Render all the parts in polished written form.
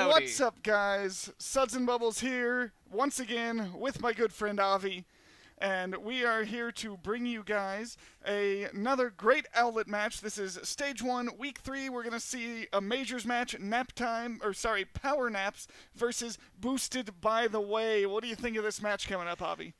What's up, guys? SudsNBubbles here, once again, with my good friend Avi. And we are here to bring you guys another great Owlet match. This is Stage 1, Week 3. We're going to see a Majors match, Power Naps versus Boosted by the Way. What do you think of this match coming up, Avi?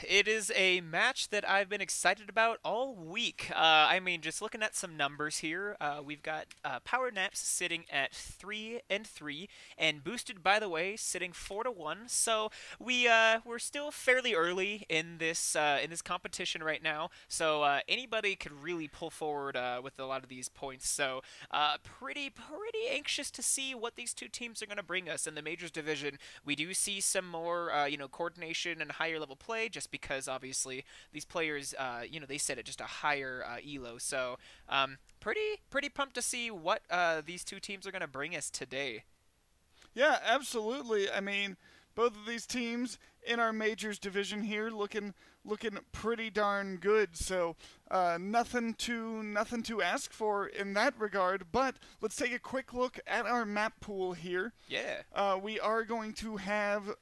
It is a match that I've been excited about all week. I mean, just looking at some numbers here, we've got Power Naps sitting at 3-3, and Boosted by the Way sitting 4-1. So we're still fairly early in this competition right now, so anybody could really pull forward with a lot of these points. So pretty anxious to see what these two teams are going to bring us in the Majors division. We do see some more coordination and higher level play, just because obviously these players they set at just a higher elo. So pretty pumped to see what these two teams are going to bring us today. Yeah, absolutely. I mean, both of these teams in our Majors division here looking pretty darn good. So nothing to ask for in that regard. But let's take a quick look at our map pool here. Yeah. We are going to have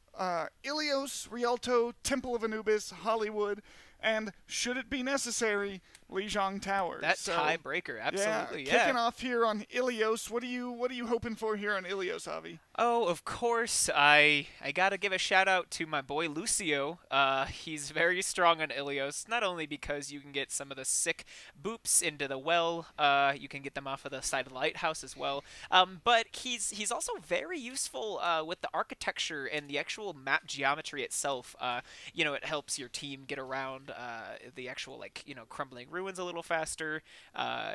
Ilios, Rialto, Temple of Anubis, Hollywood, and should it be necessary, Lijiang Towers. That tiebreaker, absolutely. Yeah. Kicking off here on Ilios. What are you hoping for here on Ilios, Avi? Oh, of course, I gotta give a shout out to my boy Lucio. He's very strong on Ilios, not only because you can get some of the sick boops into the well, you can get them off of the side of the lighthouse as well, but he's also very useful with the architecture and the actual map geometry itself. It helps your team get around the actual crumbling ruins a little faster.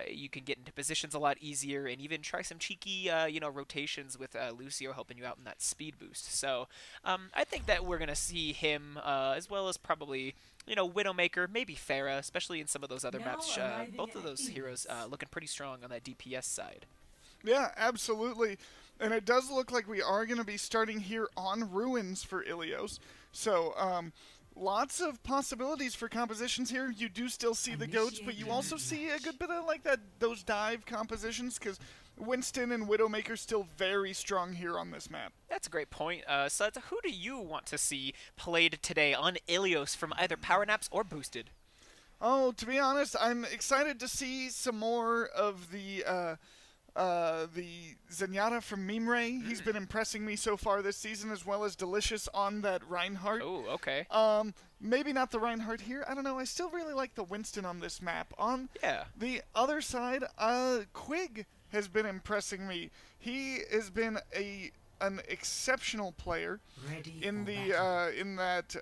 You can get into positions a lot easier, and even try some cheeky rotations with Lucio helping you out in that speed boost. So I think that we're gonna see him as well as probably Widowmaker, maybe Pharah, especially in some of those other maps. Both of those heroes looking pretty strong on that DPS side. Yeah, absolutely. And it does look like we are going to be starting here on Ruins for Ilios. So lots of possibilities for compositions here. You do still see the goats, but you also see a good bit of those dive compositions, because Winston and Widowmaker still very strong here on this map. That's a great point. Suds, who do you want to see played today on Ilios from either Power Naps or Boosted? Oh, to be honest, I'm excited to see some more of the the Zenyatta from Mimre. He's been impressing me so far this season, as well as Delicious on that Reinhardt. Oh, okay. Maybe not the Reinhardt here. I don't know. I still really like the Winston on this map. On the other side, Quig has been impressing me. He has been an exceptional player in that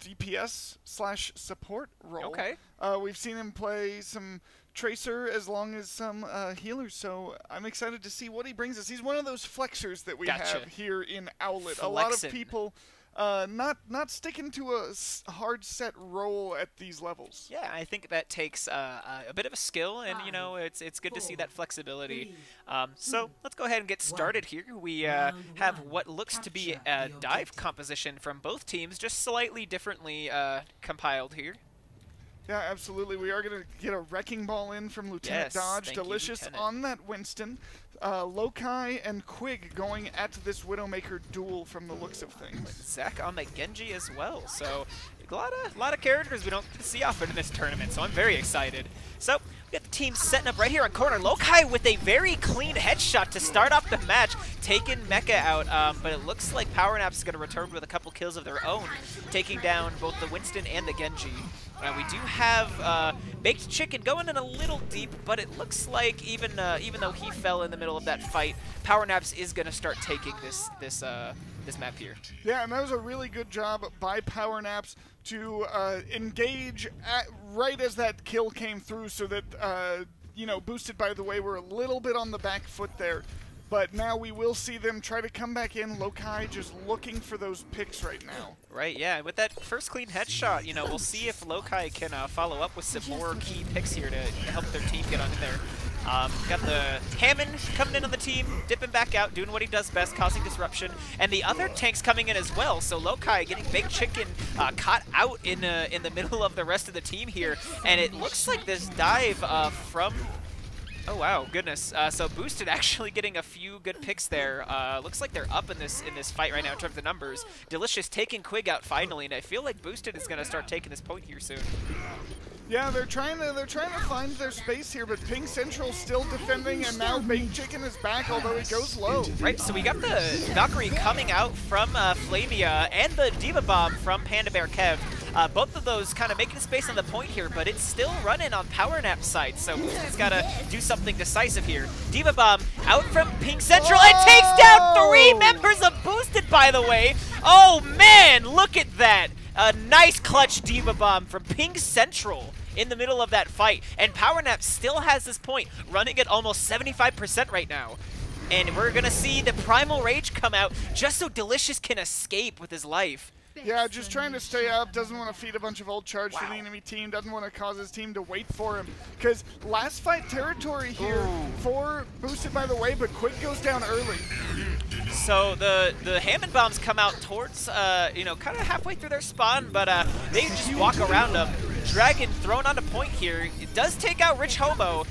DPS/support role. Okay. We've seen him play some Tracer as long as some healers, so I'm excited to see what he brings us. He's one of those flexers that we have here in Owlet. A lot of people not sticking to a hard set role at these levels. Yeah, I think that takes a bit of a skill, and you know, it's good to see that flexibility. So let's go ahead and get started here. We have what looks to be a dive composition from both teams, just slightly differently compiled here. Yeah, absolutely. We are going to get a Wrecking Ball in from Lieutenant Dodge. Delicious on that Winston. Lokai and Quig going at this Widowmaker duel from the looks of things. Zach on the Genji as well. So a lot of characters we don't get to see often in this tournament, so I'm very excited. So we got the team setting up right here on corner. Lokai with a very clean headshot to start off the match, taking Mecha out, but it looks like PowerNaps is going to return with a couple kills of their own, taking down both the Winston and the Genji. We do have Baked Chicken going in a little deep, but it looks like even though he fell in the middle of that fight, PowerNaps is going to start taking this map here. Yeah, and that was a really good job by PowerNaps to engage right as that kill came through, so that you know, Boosted, by the way, we're a little bit on the back foot there. But now we will see them try to come back in. Lokai just looking for those picks right now. Right, yeah. With that first clean headshot, you know, we'll see if Lokai can follow up with some more key picks here to help their team get on in there. Got the Hammond coming in on the team, dipping back out, doing what he does best, causing disruption. And the other tanks coming in as well. So Lokai getting Baked Chicken caught out in the middle of the rest of the team here. And it looks like this dive from... Oh wow, goodness. So Boosted actually getting a few good picks there. Looks like they're up in this fight right now in terms of the numbers. Delicious taking Quig out finally, and I feel like Boosted is going to start taking this point here soon. Yeah, they're trying to find their space here, but Pink Central still defending, and now Baked Chicken is back, although he goes low. Right, so we got the Valkyrie coming out from Flamia and the Diva Bomb from Panda Bear Kev. Both of those kind of making space on the point here, but it's still running on PowerNap's side, so Boosted's got to do something decisive here. Diva Bomb out from Pink Central and takes down 3 members of Boosted, by the way. Oh man, look at that. A nice clutch Diva Bomb from Pink Central in the middle of that fight. And PowerNap still has this point, running at almost 75% right now. And we're going to see the Primal Rage come out just so Delicious can escape with his life. Yeah, just trying to stay up, doesn't want to feed a bunch of old charge to the enemy team, doesn't want to cause his team to wait for him. Because last fight territory here for Boosted, by the way, but Quig goes down early. So the Hammond Bombs come out towards, you know, kind of halfway through their spawn, but they just walk around them. Dragon thrown onto point here. It does take out Rich Hobo.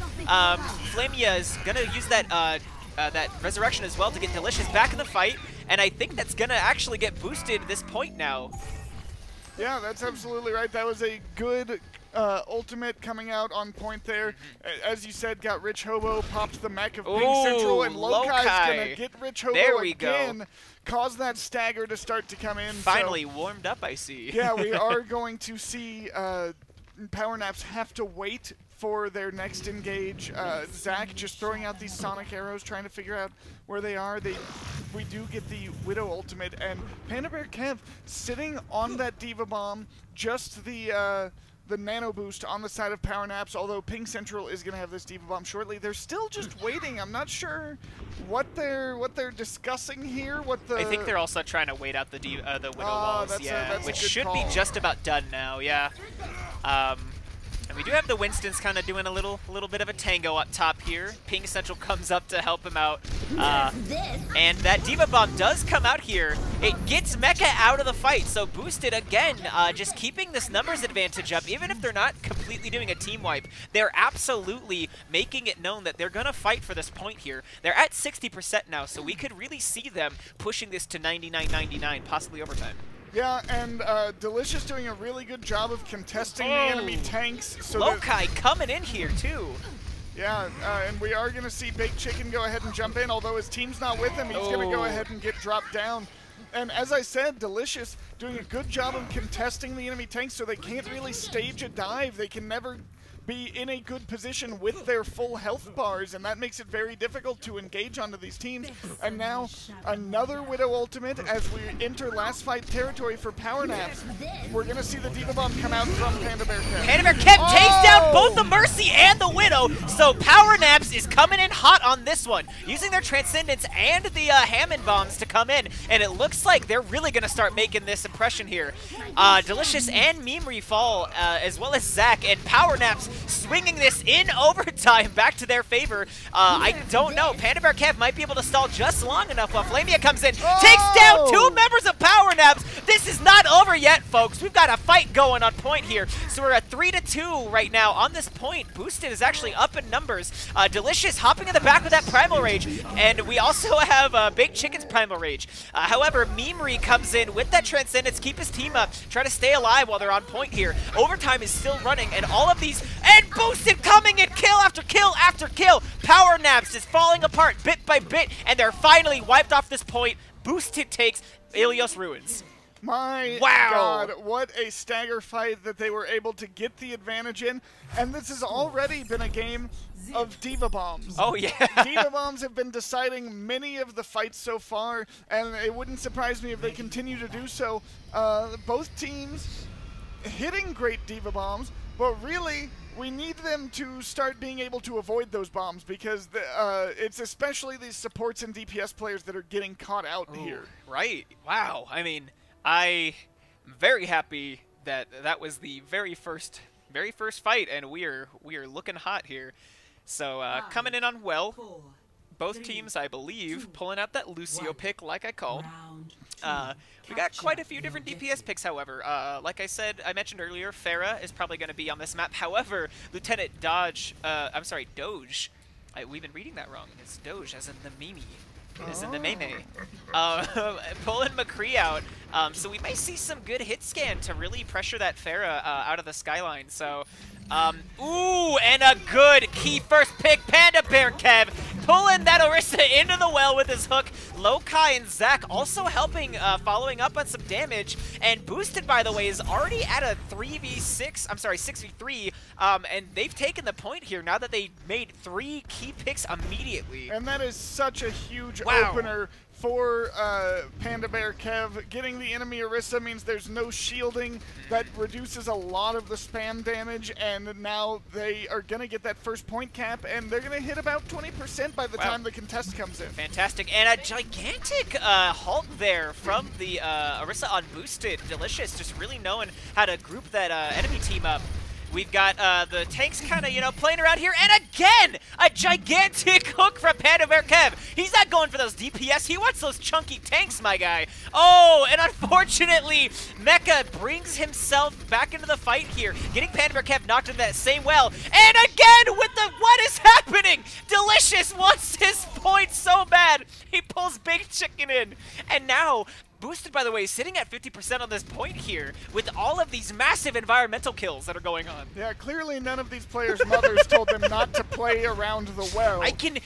Flamia is going to use that that Resurrection as well to get Delicious back in the fight. And I think that's going to actually get Boosted this point now. Yeah, that's absolutely right. That was a good ultimate coming out on point there. As you said, got Rich Hobo, popped the mech of Pink Central, and Lokai's going to get Rich Hobo again. Cause that stagger to start to come in. Finally so, warmed up, I see. Yeah, we are going to see PowerNaps have to wait for their next engage. Zach just throwing out these sonic arrows, trying to figure out where they are. We do get the Widow ultimate, and Panda Bear Kev sitting on that Diva Bomb, just the nano boost on the side of PowerNaps, although Pink Central is going to have this Diva Bomb shortly. They're still just waiting. I'm not sure what they're discussing here. I think they're also trying to wait out the Widow walls, which should be just about done now, yeah. And we do have the Winstons kind of doing a little bit of a tango up top here. Pink Central comes up to help him out. And that Diva Bomb does come out here. It gets Mecha out of the fight. So Boosted, again, just keeping this numbers advantage up. Even if they're not completely doing a team wipe, they're absolutely making it known that they're going to fight for this point here. They're at 60% now, so we could really see them pushing this to 99-99, possibly overtime. Yeah, and Delicious doing a really good job of contesting the enemy tanks. So Lokai coming in here, too. Yeah, and we are going to see Big Chicken go ahead and jump in, although his team's not with him. He's going to go ahead and get dropped down. And as I said, Delicious doing a good job of contesting the enemy tanks so they can't really stage a dive. They can never be in a good position with their full health bars, and that makes it very difficult to engage onto these teams. And now another Widow ultimate as we enter last fight territory for Power Naps. We're going to see the Diva Bomb come out from Panda Bear Kev. Panda Bear Kev takes down both the Mercy and the Widow, so Power Naps is coming in hot on this one, using their Transcendence and the Hammond Bombs to come in, and it looks like they're really going to start making this impression here. Delicious and Memery fall, as well as Zach, and Power Naps swinging this in overtime back to their favor. I don't know. Panda Bear Kev might be able to stall just long enough while Flamia comes in, takes down 2 members of Power Naps. This is not over yet, folks. We've got a fight going on point here. So we're at 3-2 right now on this point. Boosted is actually up in numbers. Delicious hopping in the back with that Primal Rage, and we also have Big Chicken's Primal Rage. However, Memery comes in with that Transcendence, keep his team up, try to stay alive while they're on point here. Overtime is still running, and all of these, and Boosted coming in kill after kill after kill. Power Naps is falling apart bit by bit, and they're finally wiped off this point. Boosted takes, Ilios ruins. My God, what a stagger fight that they were able to get the advantage in. And this has already been a game of Diva Bombs. Oh, yeah. Diva Bombs have been deciding many of the fights so far, and it wouldn't surprise me if they continue to do so. Both teams hitting great Diva Bombs, but really, we need them to start being able to avoid those bombs, because it's especially these supports and DPS players that are getting caught out here. Right. Wow. I mean, I'm very happy that that was the very first fight, and we are looking hot here. So coming in on well, both teams, I believe, pulling out that Lucio pick like I called. We got quite a few different DPS picks, however. Like I said, I mentioned earlier, Farah is probably going to be on this map. However, Lieutenant Doge, we've been reading that wrong. It's Doge, as in the Mimi. As in the Meme. Pulling McCree out. So we may see some good hit scan to really pressure that Farah out of the skyline. So, ooh, and a good key first pick. Panda Bear Kev pulling that Orisa into the well with his hook. Lokai and Zach also helping, following up on some damage. And Boosted, by the way, is already at a 6v3. And they've taken the point here now that they made 3 key picks immediately. And that is such a huge opener for Panda Bear Kev. Getting the enemy Orisa means there's no shielding. That reduces a lot of the spam damage, and now they are going to get that first point cap, and they're going to hit about 20% by the time the contest comes in. Fantastic, and a gigantic halt there from the Orisa on Boosted. Delicious, just really knowing how to group that enemy team up. We've got the tanks kind of, playing around here. And again, a gigantic hook from Panda Bear Kev. He's not going for those DPS. He wants those chunky tanks, my guy. Oh, and unfortunately, Mecha brings himself back into the fight here, getting Panda Bear Kev knocked into that same well. And again with the, what is happening? Delicious wants his point so bad. He pulls Big Chicken in. And now, Boosted, by the way, sitting at 50% on this point here with all of these massive environmental kills that are going on. Yeah, clearly none of these players' mothers told them not to play around the well. I can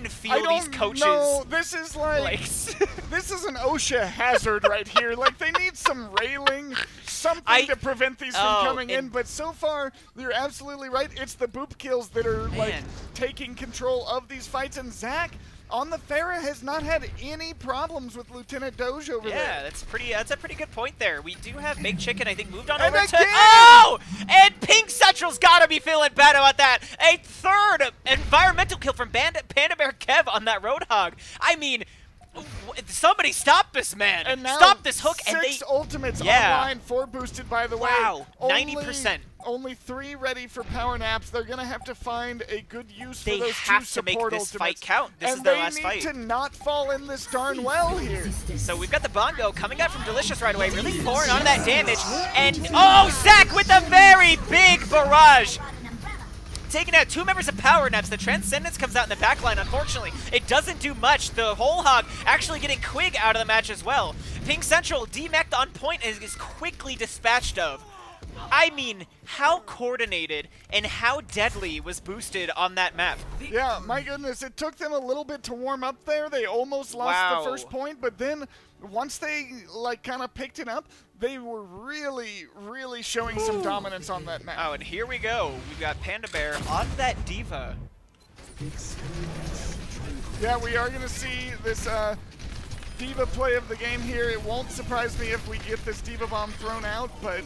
feel these coaches. No, this is like this is an OSHA hazard right here. Like, they need some railing, something to prevent these from coming in. But so far, you're absolutely right. It's the boop kills that are like taking control of these fights, and Zach on the Farah has not had any problems with Lieutenant Doge over there. Yeah, that's a pretty good point there. We do have Big Chicken, I think, moved on and over again! to... Oh! And Pink Central's got to be feeling bad about that. A third environmental kill from Panda Bear Kev on that Roadhog. I mean, somebody stop this man. And now stop this hook. 6 ultimates online, 4 boosted, by the way. Wow, 90%. Only 3 ready for Power Naps. They're going to have to find a good use for those 2 support ultimates. They have to make this fight count. This is their last fight. And they need to not fall in this darn well here. So we've got the Bongo coming out from Delicious right away, really pouring on that damage. And, oh, Zach with a very big barrage. Taking out 2 members of Power Naps. The Transcendence comes out in the backline, unfortunately. It doesn't do much. The Whole Hog actually getting Quig out of the match as well. Pink Central, D-Mech on point, is quickly dispatched of. I mean, how coordinated and how deadly was Boosted on that map? Yeah, my goodness, it took them a little bit to warm up there. They almost lost the first point, but then once they like kind of picked it up, they were really showing some dominance on that map. Oh, and here we go. We've got Panda Bear on that Diva. Yeah, we are going to see this Diva play of the game here. It won't surprise me if we get this Diva bomb thrown out, but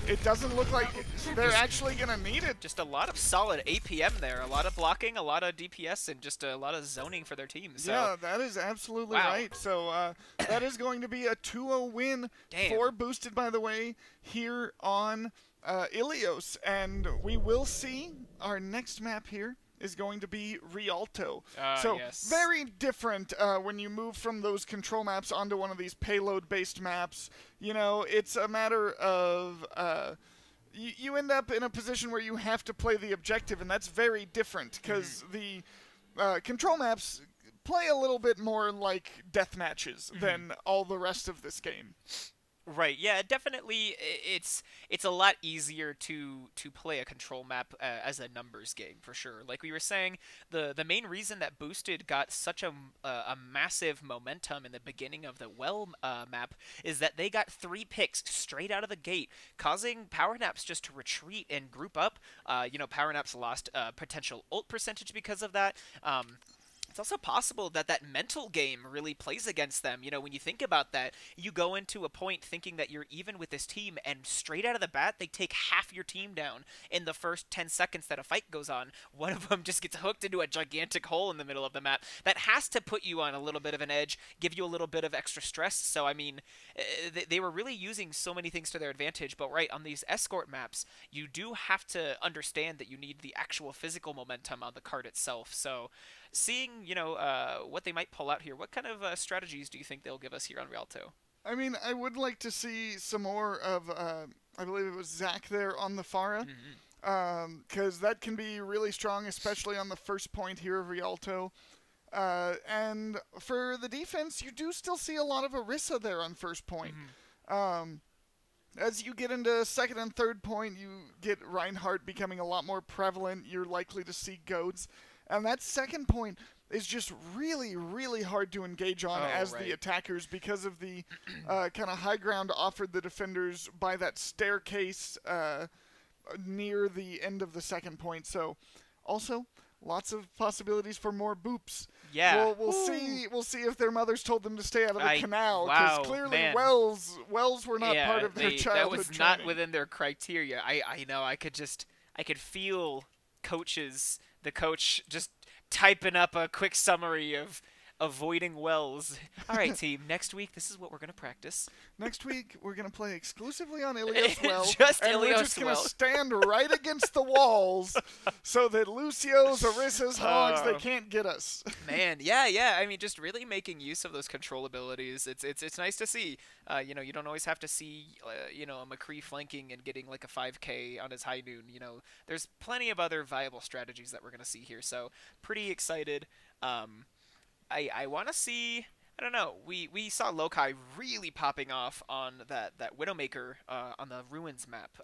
it doesn't look like they're actually going to need it. Just a lot of solid APM there. A lot of blocking, a lot of DPS, and just a lot of zoning for their team. So. Yeah, that is absolutely right. So that is going to be a 2-0 win for Boosted, by the way, here on Ilios. And we will see our next map here is going to be Rialto. So very different when you move from those control maps onto one of these payload-based maps. You know, it's a matter of you end up in a position where you have to play the objective, and that's very different because the control maps play a little bit more like death matches than all the rest of this game. Right. Yeah. Definitely. It's a lot easier to play a control map as a numbers game for sure. Like we were saying, the main reason that Boosted got such a massive momentum in the beginning of the map is that they got 3 picks straight out of the gate, causing Power Naps just to retreat and group up. You know, Power Naps lost potential ult percentage because of that. It's also possible that that mental game really plays against them. You know, when you think about that, you go into a point thinking that you're even with this team, and straight out of the bat, they take half your team down in the first 10 seconds that a fight goes on. One of them just gets hooked into a gigantic hole in the middle of the map. That has to put you on a little bit of an edge, give you a little bit of extra stress. So, I mean, they were really using so many things to their advantage. But, right, on these escort maps, you do have to understand that you need the actual physical momentum on the card itself. So, seeing, you know, what they might pull out here, what kind of strategies do you think they'll give us here on Rialto? I mean, I would like to see some more of, I believe it was Zach there on the Pharah, because that can be really strong, especially on the first point here of Rialto. And for the defense, you do still see a lot of Orisa there on first point. As you get into second and third point, you get Reinhardt becoming a lot more prevalent. You're likely to see Goads. And that second point is just really hard to engage on as the attackers because of the kind of high ground offered the defenders by that staircase near the end of the second point. So also lots of possibilities for more boops. Yeah. We'll see if their mothers told them to stay out of the canal, because clearly wells were not part of their childhood that was training. Not within their criteria. I know. I could feel the coach just typing up a quick summary of avoiding wells. All right, team. Next week, this is what we're going to practice. Next week, we're going to play exclusively on Ilios well. We're just going to stand right against the walls so that Lucio's, Orisa's, Hogs, they can't get us. Man, yeah. I mean, just really making use of those control abilities. It's nice to see. You know, you don't always have to see, you know, a McCree flanking and getting like a 5K on his high noon. You know, there's plenty of other viable strategies that we're going to see here. So, pretty excited. I want to see, I don't know, we saw Lokai really popping off on that Widowmaker on the Ruins map.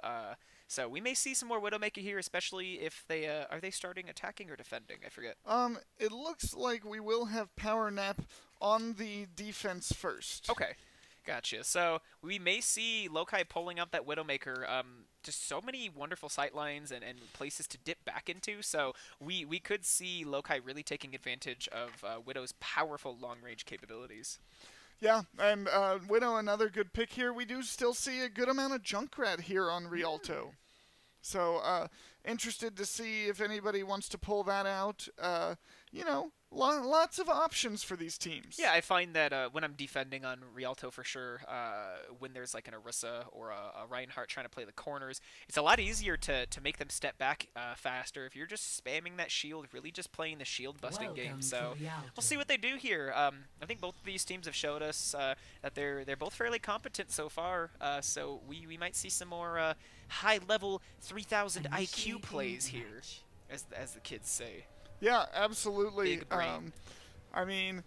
So we may see some more Widowmaker here, especially if they, are they starting attacking or defending? I forget. It looks like we will have Power Nap on the defense first. Okay. Gotcha. So we may see Lokai pulling out that Widowmaker. Just so many wonderful sightlines and places to dip back into. So we could see Lokai really taking advantage of Widow's powerful long-range capabilities. Yeah, and Widow, another good pick here. We do still see a good amount of Junkrat here on Rialto. So interested to see if anybody wants to pull that out. You know, lots of options for these teams. Yeah, I find that when I'm defending on Rialto for sure, when there's like an Orisa or a Reinhardt trying to play the corners, it's a lot easier to make them step back faster if you're just spamming that shield, really just playing the shield busting game. So we'll see what they do here. I think both of these teams have showed us that they're both fairly competent so far. So we might see some more high level 3000 IQ plays here, as the kids say. Yeah, absolutely. Big brain. I mean,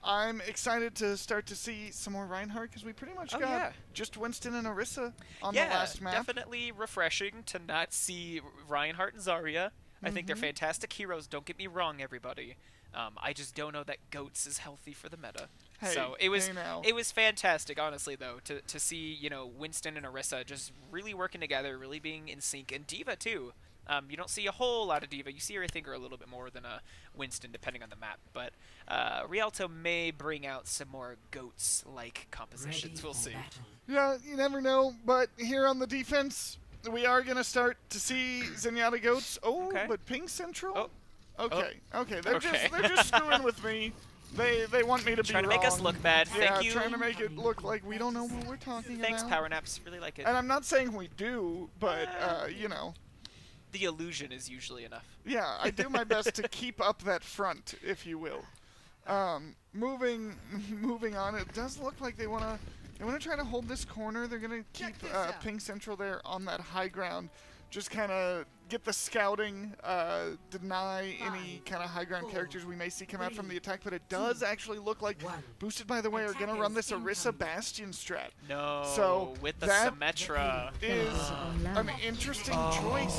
I'm excited to start to see some more Reinhardt because we pretty much got just Winston and Orisa on the last map. Definitely refreshing to not see Reinhardt and Zarya. I think they're fantastic heroes. Don't get me wrong, everybody. I just don't know that Goats is healthy for the meta. Hey, so it was fantastic, honestly, though, to see, you know, Winston and Orisa just really working together, really being in sync, and D.Va too. You don't see a whole lot of D.Va. You see her, I think, a little bit more than Winston, depending on the map. But Rialto may bring out some more Goats-like compositions. We'll see. Yeah, you never know. But here on the defense, we are going to start to see Zenyatta Goats. Oh, but Ping Central? Oh. Okay, okay. They're just screwing with me. They want me to be trying to make us look bad. Thank you. Trying to make it look like we don't know what we're talking Thanks, about. Power Naps. Really like it. And I'm not saying we do, but, you know. The illusion is usually enough. Yeah, I do my best to keep up that front, if you will. Moving on, it does look like they wanna try to hold this corner. They're gonna keep Ping Central there on that high ground. Just kind of get the scouting, deny any kind of high ground characters we may see come out from the attack, but it does actually look like Boosted, by the way, are going to run this Orisa Bastion strat. No, so with the that Symmetra. Is an interesting choice.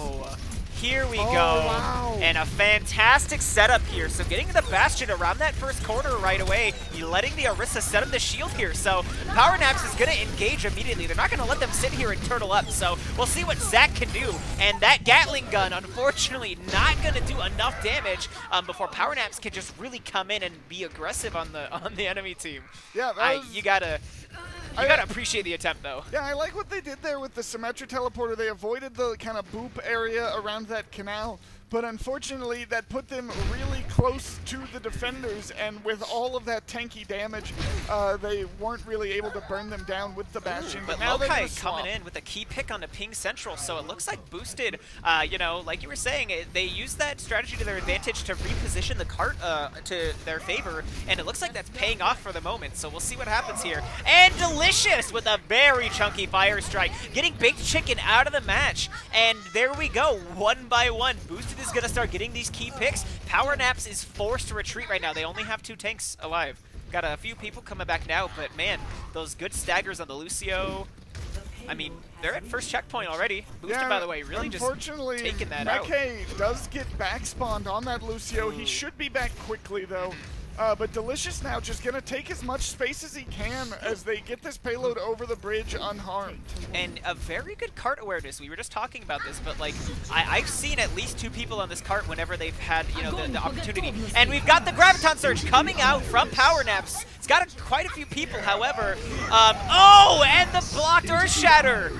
Here we go. Wow. And a fantastic setup here. So getting the Bastion around that first corner right away, letting the Orisa set up the shield here. So Power Naps is going to engage immediately. They're not going to let them sit here and turtle up. So we'll see what Zach can do. And that Gatling gun, unfortunately, not going to do enough damage before Power Naps can just really come in and be aggressive on the enemy team. Yeah, you gotta appreciate the attempt, though. Yeah, I like what they did there with the Symmetra teleporter. They avoided the kind of boop area around that canal, but unfortunately that put them really close to the defenders, and with all of that tanky damage, they weren't really able to burn them down with the Bastion. But now Lokai coming in with a key pick on the Ping Central, so it looks like Boosted, you know, like you were saying, they used that strategy to their advantage to reposition the cart to their favor, and it looks like that's paying off for the moment, so we'll see what happens here. And Delicious with a very chunky fire strike, getting Baked Chicken out of the match, and there we go, one by one. Boosted is going to start getting these key picks. Power Naps is forced to retreat right now. They only have 2 tanks alive. Got a few people coming back now, but man, those good staggers on the Lucio. I mean, they're at first checkpoint already. Boosted, by the way, really just taking that out. Meke does get back spawned on that Lucio. He should be back quickly, though. But Delicious now just going to take as much space as he can as they get this payload over the bridge unharmed. And a very good cart awareness. We were just talking about this, but like I've seen at least 2 people on this cart whenever they've had, you know, the opportunity. And we've got the Graviton Surge coming out from Power Naps. It's got quite a few people, however. Oh, and the blocked Earth Shatter.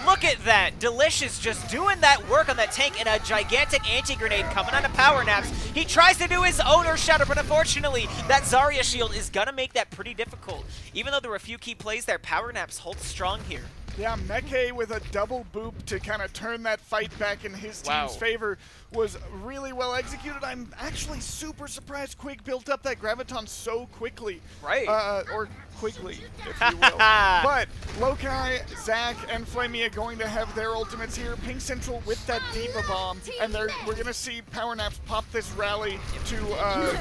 Look at that. Delicious just doing that work on that tank, and a gigantic anti-grenade coming out of Power Naps. He tries to do his own Earth Shatter, but unfortunately, that Zarya shield is going to make that pretty difficult. Even though there were a few key plays there, Power Naps holds strong here. Yeah, Meke with a double boop to kind of turn that fight back in his team's favor was really well executed. I'm actually super surprised Quig built up that Graviton so quickly. Right. Or quickly, if you will. But Lokai, Zach, and Flamea going to have their ultimates here. Ping Central with that D.Va bomb, and we're going to see Power Naps pop this rally to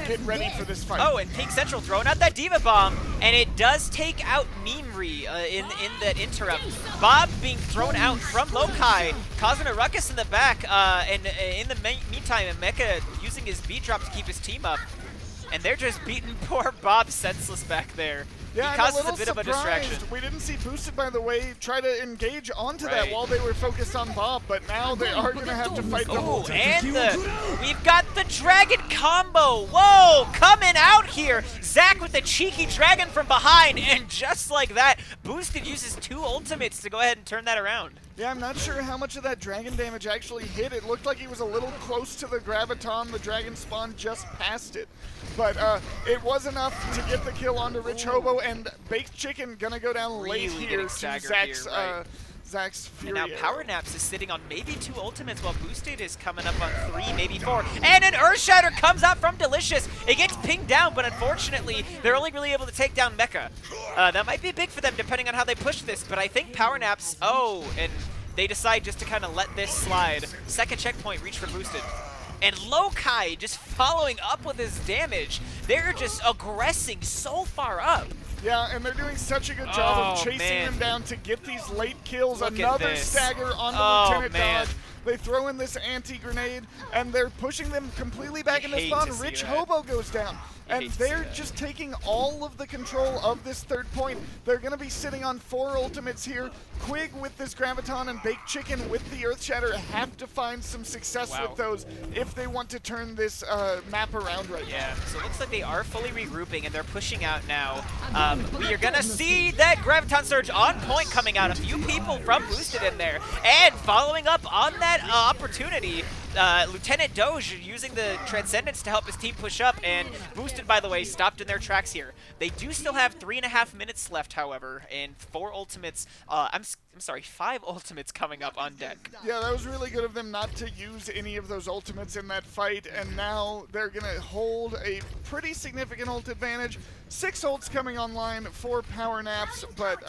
get ready for this fight. Oh, and Ping Central throwing out that D.Va bomb, and it does take out Mimri in that interim. Bob being thrown out from Lokai, causing a ruckus in the back, and in the meantime, Mecha using his beat drop to keep his team up. And they're just beating poor Bob senseless back there. Yeah, he causes I'm a bit of a distraction. We didn't see Boosted, by the way, try to engage onto that while they were focused on Bob, but now they are going to have to fight the whole time. And we've got the Dragon combo. Whoa, coming out here. Zach with the cheeky Dragon from behind, and just like that, Boosted uses 2 ultimates to go ahead and turn that around. Yeah, I'm not sure how much of that Dragon damage actually hit. It looked like he was a little close to the Graviton. The Dragon spawned just past it. But it was enough to get the kill onto Rich Hobo, and Baked Chicken gonna go down late here to Zach's Fury. And now Power Naps is sitting on maybe 2 ultimates while Boosted is coming up on 3, maybe 4. And an Earth Shatter comes out from Delicious. It gets pinged down, but unfortunately, they're only really able to take down Mecha. That might be big for them depending on how they push this, but I think Power Naps, and they decide just to kind of let this slide. Second checkpoint reach for Boosted. And Lokai just following up with his damage. They're just aggressing so far up. Yeah, and they're doing such a good job of chasing man. them down to get these late kills. Look at Another this. stagger on the Lieutenant Dodge. They throw in this anti-grenade, and they're pushing them completely back in the spawn. Rich Hobo goes down. And they're just taking all of the control of this third point. They're going to be sitting on 4 ultimates here. Quig with this Graviton and Baked Chicken with the Earth Shatter have to find some success with those if they want to turn this map around right now. So it looks like they are fully regrouping and they're pushing out now. We are going to see that Graviton Surge on point coming out. A few people from Boosted in there. And following up on that opportunity, Lieutenant Doge using the Transcendence to help his team push up, and Boosted, by the way, stopped in their tracks here. They do still have 3.5 minutes left, however, and 4 ultimates, I'm sorry, 5 ultimates coming up on deck. Yeah, that was really good of them not to use any of those ultimates in that fight, and now they're going to hold a pretty significant ult advantage. 6 ults coming online, 4 power naps, but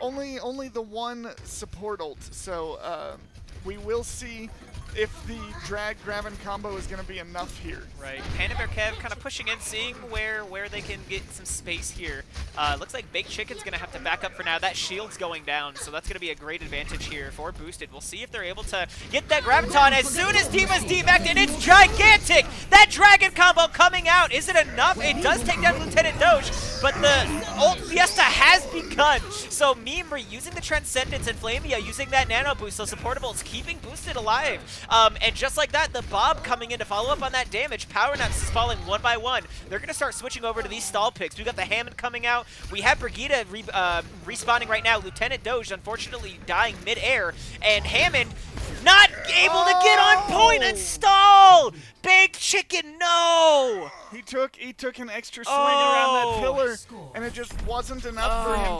only the 1 support ult, so we will see if the drag Gravin combo is going to be enough here. Right. Panda Bear Kev kind of pushing in, seeing where they can get some space here. Looks like Baked Chicken's going to have to back up for now. That shield's going down, so that's going to be a great advantage here for Boosted. We'll see if they're able to get that Graviton as soon as Diva's defect, and it's gigantic! That Dragon combo coming out. Is it enough? It does take down Lieutenant Doge, but the ult fiesta has begun. So Meme using the Transcendence and Flamia using that Nano Boost, those supportables keeping Boosted alive. And just like that, the Bob coming in to follow up on that damage. Power Naps is falling 1 by 1. They're going to start switching over to these stall picks. We got the Hammond coming out. We have Brigida respawning right now. Lieutenant Doge, unfortunately, dying mid-air. And Hammond not able to get on point and stall! Baked Chicken, no! He took an extra swing around that pillar, and it just wasn't enough for him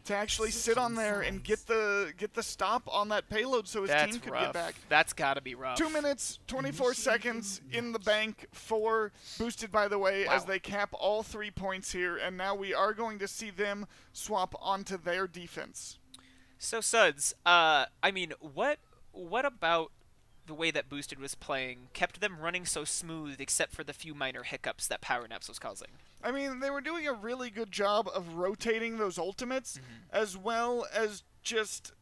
to actually sit on there and get the stop on that payload so his team could get back. That's gotta be rough. 2 minutes, 24 seconds in the bank for Boosted, by the way, as they cap all 3 points here, and now we are going to see them swap onto their defense. So Suds, I mean, what about the way that Boosted was playing kept them running so smooth, except for the few minor hiccups that Power Naps was causing? I mean, they were doing a really good job of rotating those ultimates, as well as just,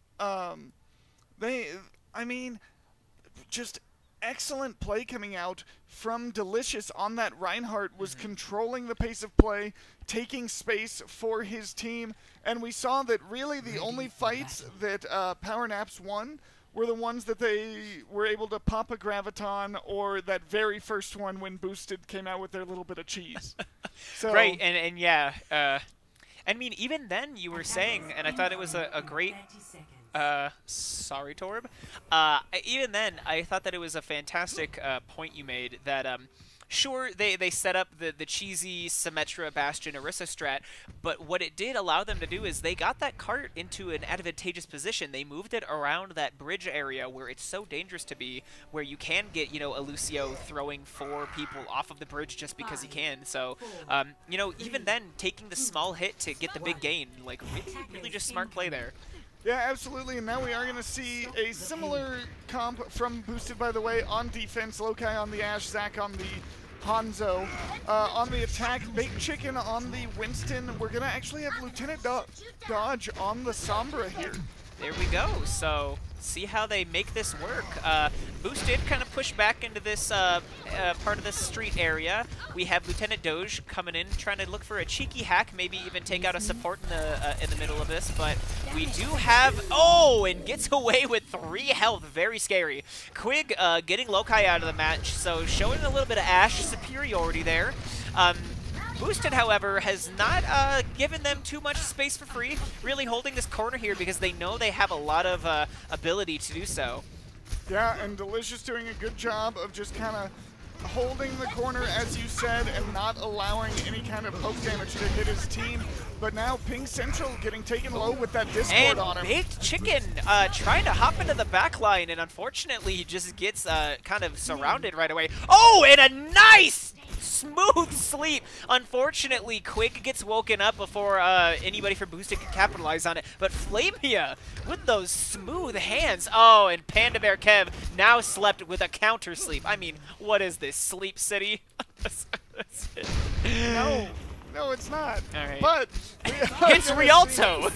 just excellent play coming out from Delicious on that Reinhardt, was controlling the pace of play, taking space for his team, and we saw that really the only fights that Power Naps won were the ones that they were able to pop a Graviton, or that very first one when Boosted came out with their little bit of cheese. So, right, and yeah, I mean, even then you were saying, and I thought it was a great, sorry Torb, even then I thought that it was a fantastic point you made, that sure, they set up the cheesy Symmetra Bastion Orisa strat, but what it did allow them to do is they got that cart into an advantageous position. They moved it around that bridge area where it's so dangerous to be, where you can get, you know, a Lucio throwing 4 people off of the bridge just because he can. So, you know, even then, taking the small hit to get the big gain, like, really just smart play there. Yeah, absolutely, and now we are going to see a similar comp from Boosted, by the way, on defense. Lokai on the Ashe, Zach on the Hanzo. On the attack, Baked Chicken on the Winston. We're going to actually have Lieutenant Dodge on the Sombra here. There we go. So, see how they make this work. Boosted kind of push back into this part of the street area. We have Lieutenant Doge coming in, trying to look for a cheeky hack, maybe even take out a support in the middle of this. But we do have, and gets away with 3 health, very scary. Quig getting Lokai out of the match, so showing a little bit of Ashe superiority there. Boosted, however, has not given them too much space for free, really holding this corner here because they know they have a lot of ability to do so. Yeah, and Delicious doing a good job of just kind of holding the corner, as you said, and not allowing any kind of poke damage to hit his team. But now Ping Central getting taken low with that Discord on him. And Baked Chicken trying to hop into the back line, and unfortunately he just gets kind of surrounded right away. Oh, and a nice smooth sleep. Unfortunately, Quig gets woken up before anybody from Boosted can capitalize on it. But Flamia with those smooth hands. Oh, and Panda Bear Kev now slept with a counter sleep. I mean, what is this, Sleep City? No, it's not. All right. But it's Rialto.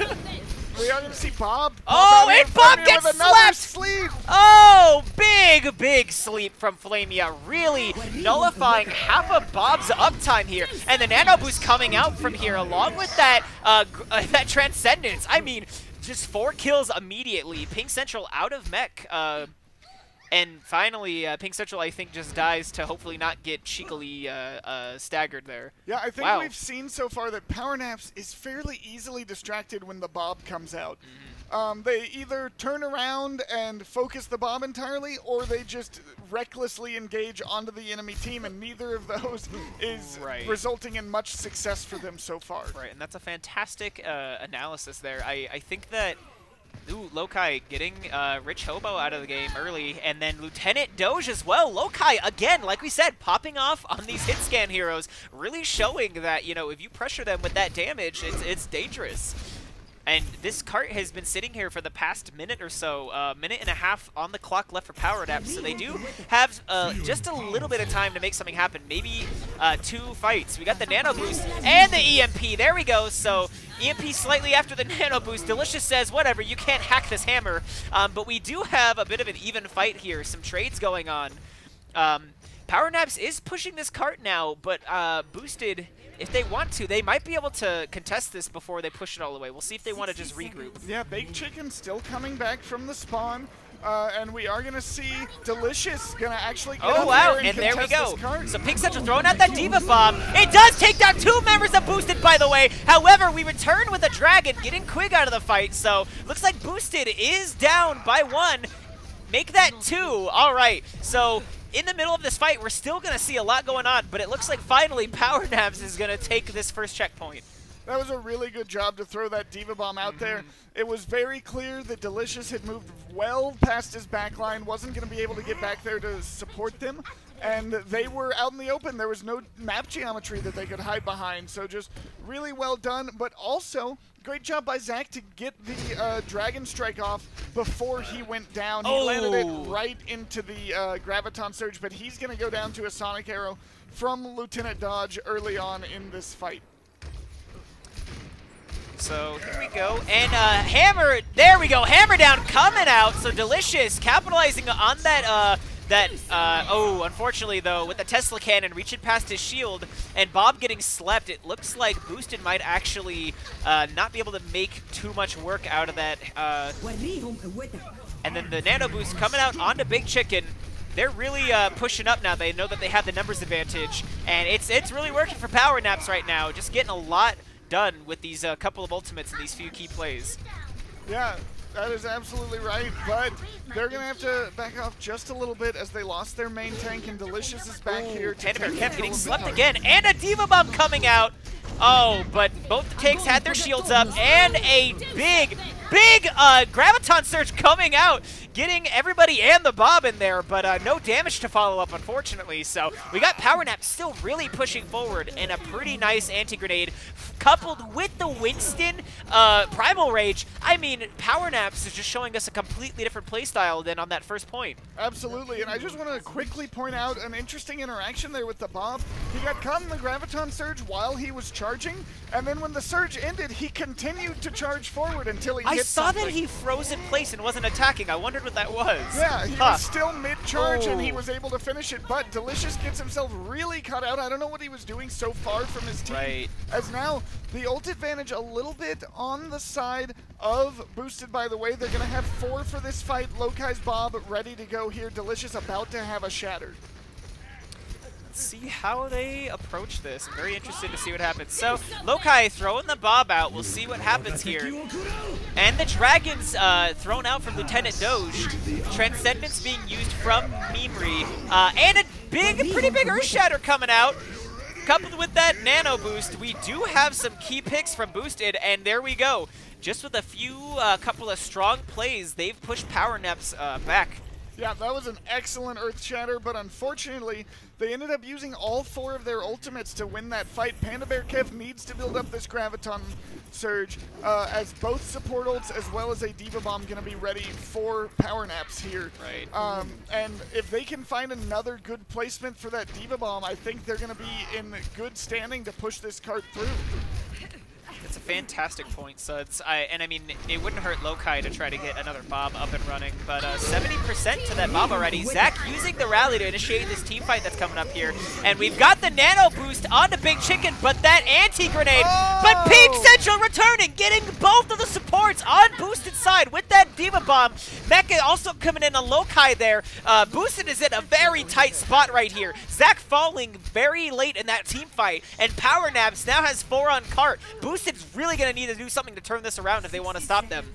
We are going to see Bob. Oh, and Bob gets with another slept! sleep. Oh, big sleep from Flamia, really nullifying half of Bob's uptime here. And the Nano Boost coming out from here along with that that Transcendence. I mean, just 4 kills immediately. Pink Central out of mech. And finally, Pink Central, I think, just dies to hopefully not get cheekily staggered there. Yeah, I think wow. we've seen so far that Power Naps is fairly easily distracted when the Bob comes out. They either turn around and focus the Bob entirely, or they just recklessly engage onto the enemy team, and neither of those is resulting in much success for them so far. Right, and that's a fantastic analysis there. I think that... Ooh, Lokai getting Rich Hobo out of the game early, and then Lieutenant Doge as well. Lokai, again, like we said, popping off on these hit scan heroes, really showing that, you know, if you pressure them with that damage, it's dangerous. And this cart has been sitting here for the past minute or so, minute and a half on the clock left for Power Naps, so they do have just a little bit of time to make something happen, maybe 2 fights. We got the Nano Boost and the EMP, there we go, so EMP slightly after the Nano Boost. Delicious says, whatever, you can't hack this hammer, but we do have a bit of an even fight here, some trades going on. Power Naps is pushing this cart now, but Boosted... If they want to, they might be able to contest this before they push it all the way. We'll see if they want to just regroup. Yeah, Baked Chicken still coming back from the spawn. And we are going to see Delicious going to actually get up wow, and there we go. this cart. So Pink Central throwing out that Diva Bomb. It does take down 2 members of Boosted, by the way. However, we return with a Dragon, getting Quig out of the fight. So looks like Boosted is down by 1. Make that 2. All right, so... In the middle of this fight, we're still going to see a lot going on, but it looks like finally Power Naps is going to take this first checkpoint. That was a really good job to throw that Diva Bomb out there. It was very clear that Delicious had moved well past his backline, wasn't going to be able to get back there to support them, and they were out in the open. There was no map geometry that they could hide behind, so just really well done, but also great job by Zach to get the Dragon Strike off before he went down. He landed it right into the Graviton Surge, but he's going to go down to a Sonic Arrow from Lieutenant Dodge early on in this fight. So here we go, and Hammer, there we go, Hammer down coming out, so Delicious capitalizing on that, oh, unfortunately though, with the Tesla Cannon reaching past his shield, and Bob getting slept, it looks like Boosted might actually not be able to make too much work out of that, and then the Nano Boost coming out onto Big Chicken. They're really pushing up now. They know that they have the numbers advantage, and it's really working for Power Naps right now, just getting a lot done with these couple of ultimates and these few key plays. Yeah, that is absolutely right, but they're going to have to back off just a little bit as they lost their main tank, and Delicious is back here. Panda Bear kept getting slept again, and a Diva Bomb coming out. Oh, but both the tanks had their shields up, and a big Graviton Surge coming out, getting everybody and the Bob in there, but no damage to follow up, unfortunately. So we got Power Nap still really pushing forward, and a pretty nice anti-grenade coupled with the Winston Primal Rage. I mean, Power Naps is just showing us a completely different playstyle than on that first point. Absolutely, and I just want to quickly point out an interesting interaction there with the Bob. He got caught in the Graviton Surge while he was charging, and then when the surge ended, he continued to charge forward until he hit something. I saw that he froze in place and wasn't attacking. I wondered what that was. Yeah, he was still mid-charge and he was able to finish it, but Delicious gets himself really cut out. I don't know what he was doing so far from his team. As now, the ult advantage a little bit on the side of Boosted, by the way. They're going to have 4 for this fight. Lokai's Bob ready to go here. Delicious about to have a Shattered. See how they approach this. I'm very interested to see what happens. So Lokai throwing the Bob out. We'll see what happens here. And the Dragon's thrown out from Lieutenant Doge. Transcendence being used from Mimri. And a pretty big Earth Shatter coming out. Coupled with that Nano Boost, we do have some key picks from Boosted, and there we go. Just with a few couple of strong plays, they've pushed Power Naps back. Yeah, that was an excellent Earth Shatter, but unfortunately, they ended up using all 4 of their ultimates to win that fight. Panda Bear Kev needs to build up this Graviton Surge, as both support ults as well as a Diva Bomb going to be ready for power naps here. Right. And if they can find another good placement for that Diva Bomb, I think they're going to be in good standing to push this cart through. It's a fantastic point, Suds. I mean, it wouldn't hurt Lokai to try to get another Bob up and running, but 70% to that Bob already. Zach using the rally to initiate this team fight that's coming up here, and we've got the nano boost onto Big Chicken, but that anti-grenade, but Pink Central returning, getting both of the supports on boosted side with that Diva Bomb. Mecha also coming in on Lokai there. Boosted is in a very tight spot right here. Zach falling very late in that team fight, and Power Naps now has 4 on cart. Boosted's really going to need to do something to turn this around if they want to stop them.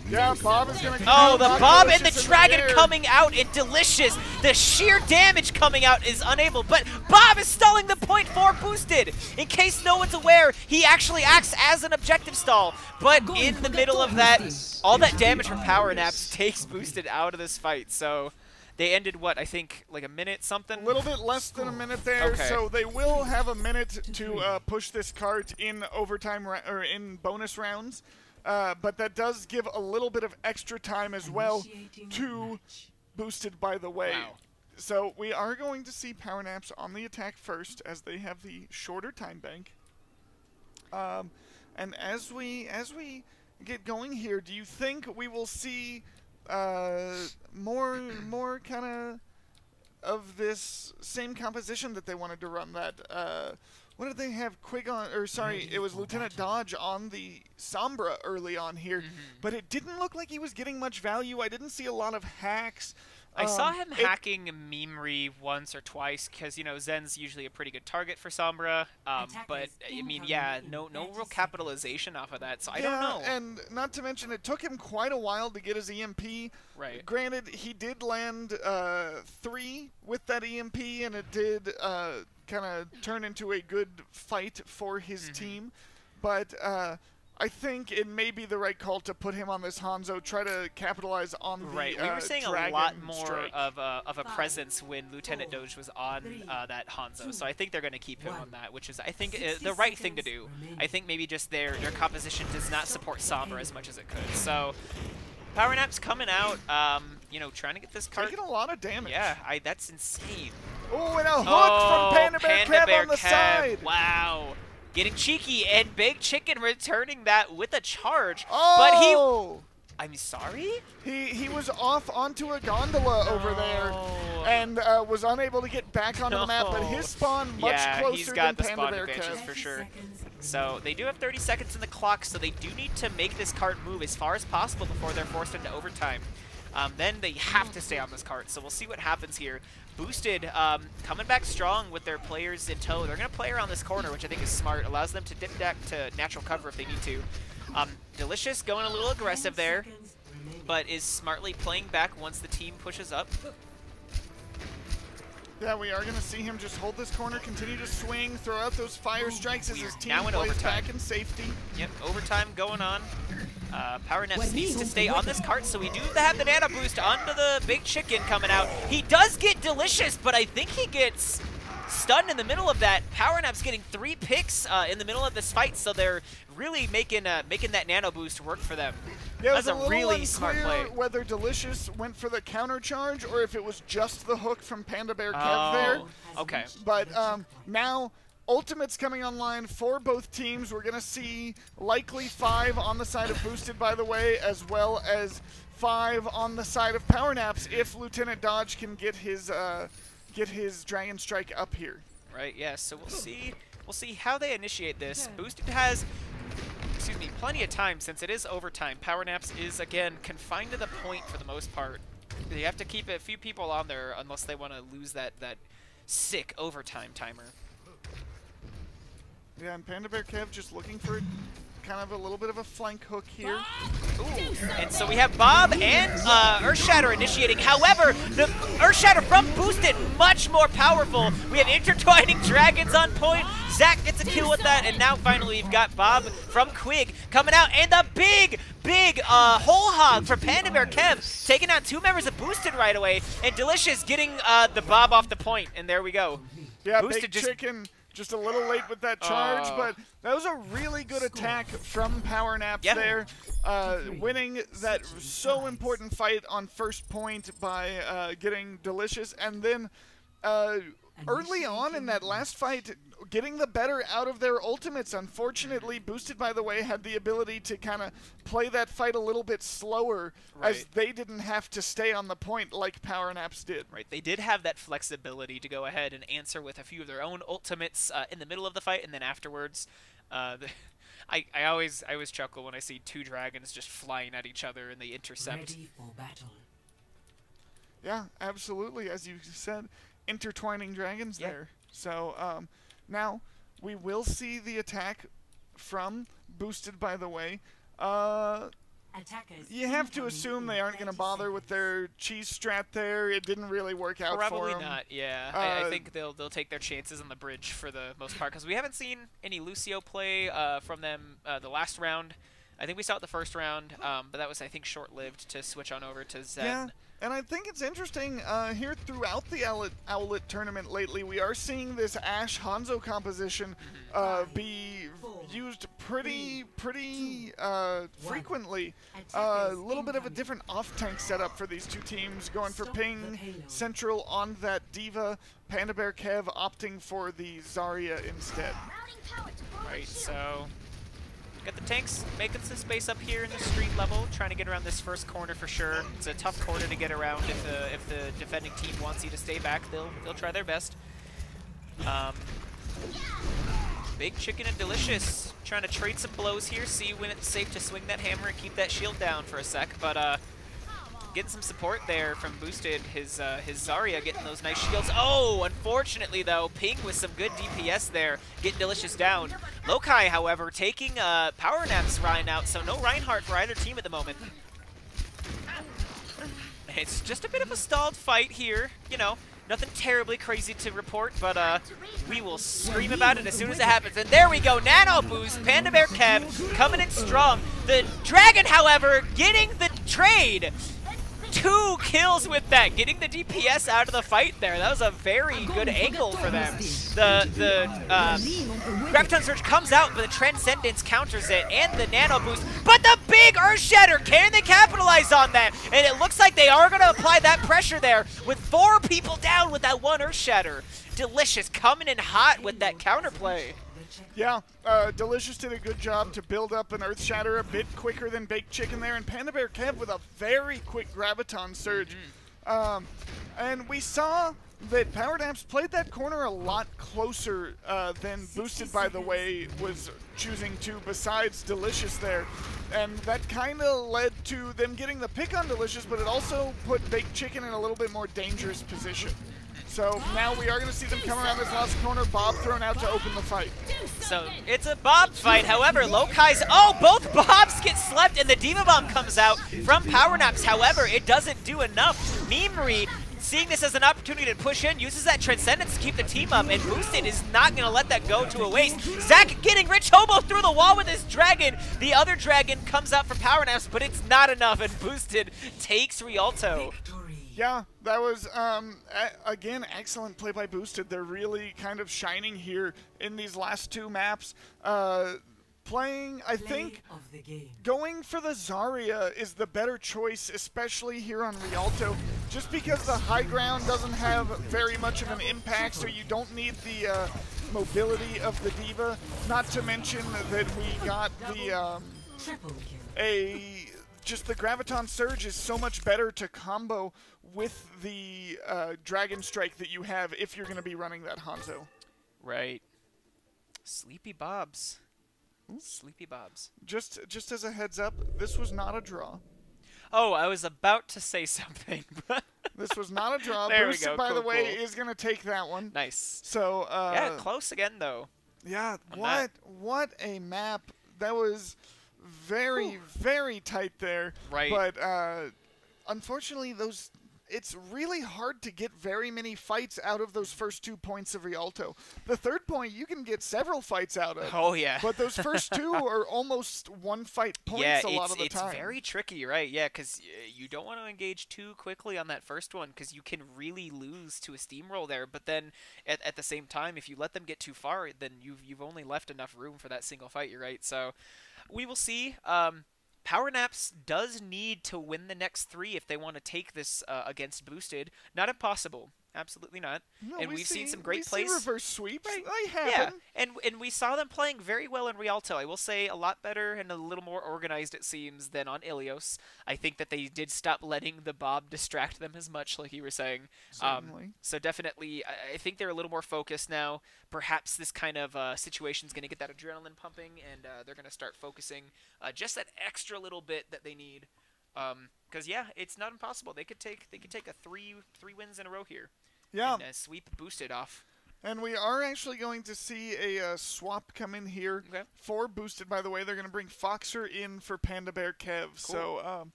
Yeah, Bob is going to Oh, the Bob and the Dragon coming out and Delicious. The sheer damage coming out is unable, but Bob is stalling the point for Boosted. In case no one's aware, he actually acts as an objective stall, but in the middle of that, all that damage from Power Naps takes Boosted out of this fight, so... They ended, what, I think, like a minute something? A little bit less than a minute there, okay. So they will have a minute to push this cart in overtime or in bonus rounds. But that does give a little bit of extra time as well to Boosted, by the way. Wow. So we are going to see Power Naps on the attack first, as they have the shorter time bank. And as we get going here, do you think we will see more kind of this same composition that they wanted to run? That what did they have? Quigon, or sorry, it was Lieutenant Dodge on the Sombra early on here, but it didn't look like he was getting much value. I didn't see a lot of hacks. I saw him hacking Mimri once or twice because, you know, Zen's usually a pretty good target for Sombra. But, I mean, yeah, no real capitalization off of that, so I don't know. And not to mention, it took him quite a while to get his EMP. Right. Granted, he did land 3 with that EMP, and it did kind of turn into a good fight for his team. But I think it may be the right call to put him on this Hanzo, try to capitalize on the Right, we were seeing a lot more of a presence when Lieutenant Doge was on that Hanzo, so I think they're going to keep him on that, which is, I think, the right thing to do. I think maybe just their composition does not support Sombra as much as it could. So, Power Nap's coming out, you know, trying to get this card. Taking a lot of damage. Yeah, that's insane. Oh, and a hook from Panda Bear Kev on the side. Wow. Getting cheeky, and Big Chicken returning that with a charge. Oh! But I'm sorry? He was off onto a gondola over there and was unable to get back onto the map, but his spawn much closer than Panda Bear Kev. For sure. So they do have 30 seconds in the clock, so they do need to make this cart move as far as possible before they're forced into overtime. Then they have to stay on this cart, so we'll see what happens here. Boosted, coming back strong with their players in tow. They're going to play around this corner, which I think is smart. Allows them to dip back to natural cover if they need to. Delicious going a little aggressive there, but is smartly playing back once the team pushes up. Yeah, we are going to see him just hold this corner, continue to swing, throw out those fire strikes as his team now in plays overtime. back in safety. Yep, overtime going on. Power Naps needs to stay on this cart, so we do have the nano boost onto the Big Chicken coming out. He does get Delicious, but I think he gets stunned in the middle of that. Power Naps getting 3 picks in the middle of this fight, so they're really making that nano boost work for them. Yeah, that's a really smart play. Whether Delicious went for the counter charge or if it was just the hook from Panda Bear Kev there. Okay. But now Ultimate's coming online for both teams. We're going to see likely 5 on the side of Boosted, by the way, as well as 5 on the side of Power Naps if Lieutenant Dodge can get his Dragon Strike up here. Right, yeah, so we'll see how they initiate this. Boosted has, excuse me, plenty of time since it is overtime. Power Naps is, again, confined to the point for the most part. They have to keep a few people on there unless they want to lose that sick overtime timer. Yeah, and Panda Bear Kev just looking for kind of a little bit of a flank hook here. Ooh. And so we have Bob and Earthshatter initiating. However, the Earthshatter from Boosted, much more powerful. We have intertwining dragons on point. Zach gets a kill with that, and now finally we've got Bob from Quig coming out, and the big whole hog for Panda Bear Kev, taking out 2 members of Boosted right away, and Delicious getting the Bob off the point, and there we go. Yeah, Boosted Chicken just a little late with that charge, but that was a really good attack from Power Naps there, winning that so important fight on first point by getting Delicious, and then early on in that last fight, getting the better out of their ultimates. Unfortunately, Boosted, by the way, had the ability to kind of play that fight a little bit slower, as they didn't have to stay on the point like Power Naps did. Right, they did have that flexibility to go ahead and answer with a few of their own ultimates in the middle of the fight, and then afterwards, I always chuckle when I see 2 dragons just flying at each other and they intercept. Ready for battle. Yeah, absolutely. As you said, intertwining dragons there. So now we will see the attack from Boosted, by the way. You have to assume they aren't going to bother with their cheese strat there. It didn't really work out for them. Probably not, yeah. I think they'll take their chances on the bridge for the most part, because we haven't seen any Lucio play from them the last round. I think we saw it the first round, but that was, I think, short-lived to switch on over to Zen. Yeah, and I think it's interesting here throughout the Owlet tournament lately, we are seeing this Ashe Hanzo composition be used pretty frequently. A little bit of a different off-tank setup for these two teams, going for ping central on that Diva, Panda Bear Kev opting for the Zarya instead. Right, so got the tanks making some space up here in the street level, trying to get around this first corner for sure. It's a tough corner to get around if the defending team wants you to stay back. They'll try their best. Big Chicken and Delicious trying to trade some blows here, see when it's safe to swing that hammer and keep that shield down for a sec. But getting some support there from Boosted, his Zarya getting those nice shields. Oh, unfortunately though, Ping with some good DPS there, getting Delicious down. Lokai, however, taking Power Naps Ryan out, so no Reinhardt for either team at the moment. It's just a bit of a stalled fight here, you know. Nothing terribly crazy to report, but we will scream about it as soon as it happens. And there we go, Nano Boost, Panda Bear Kev coming in strong. The Dragon, however, getting the trade. 2 kills with that, getting the DPS out of the fight there. That was a very good angle for them. The Graviton Surge comes out, but the Transcendence counters it, and the Nano Boost. But the big Earth Shatter, can they capitalize on that? And it looks like they are going to apply that pressure there with 4 people down with that 1 Earth Shatter. Delicious coming in hot with that counterplay. Yeah, Delicious did a good job to build up an Earth Shatter a bit quicker than Baked Chicken there, and Panda Bear Kev with a very quick Graviton Surge. And we saw that Power Naps played that corner a lot closer than Boosted, by the way, was choosing to, besides Delicious there. And that kind of led to them getting the pick on Delicious, but it also put Baked Chicken in a little bit more dangerous position. So now we are going to see them come around this last corner, Bob thrown out to open the fight. So it's a Bob fight, however, Lokai's, oh, both Bobs get slept and the Diva Bomb comes out from Power Naps. However, it doesn't do enough. Mimri, seeing this as an opportunity to push in, uses that Transcendence to keep the team up, and Boosted is not going to let that go to a waste. Zach getting Rich Hobo through the wall with his Dragon. The other Dragon comes out from Power Naps, but it's not enough, and Boosted takes Rialto. Yeah, that was, again, excellent play by Boosted. They're really kind of shining here in these last 2 maps. Playing, I think, going for the Zarya is the better choice, especially here on Rialto, just because the high ground doesn't have very much of an impact, so you don't need the mobility of the Diva. Not to mention that we got the, just the Graviton Surge is so much better to combo with the Dragon Strike that you have if you're going to be running that Hanzo. Right. Sleepy Bobs. Sleepy Bobs. Just as a heads up, this was not a draw. Oh, I was about to say something. This was not a draw. There Boosted, we go. by cool, the way, cool. is going to take that one. Nice. So yeah, close again though. Yeah, what a map that was very, very tight there. Right. But unfortunately, it's really hard to get very many fights out of those first 2 points of Rialto. The third point you can get several fights out of. Oh, yeah. But those first two are almost one fight points a lot of the time. It's very tricky, right? Yeah, because you don't want to engage too quickly on that first one because you can really lose to a steamroll there. But then at the same time, if you let them get too far, then you've only left enough room for that single fight, you're right? So we will see. Power Naps does need to win the next 3 if they want to take this against Boosted. Not impossible. Absolutely not. No, and we've seen some great plays. Reverse sweeps. Right. They happen. Yeah, and we saw them playing very well in Rialto. I will say a lot better and a little more organized, it seems, than on Ilios. I think that they did stop letting the Bob distract them as much, like you were saying. Certainly. So definitely, I think they're a little more focused now. Perhaps this kind of situation is going to get that adrenaline pumping, and they're going to start focusing just that extra little bit that they need. Because yeah, it's not impossible. They could take a three wins in a row here. Yeah. And sweep Boosted off. And we are actually going to see a swap come in here for Boosted, by the way. They're going to bring Foxer in for Panda Bear Kev. Cool. So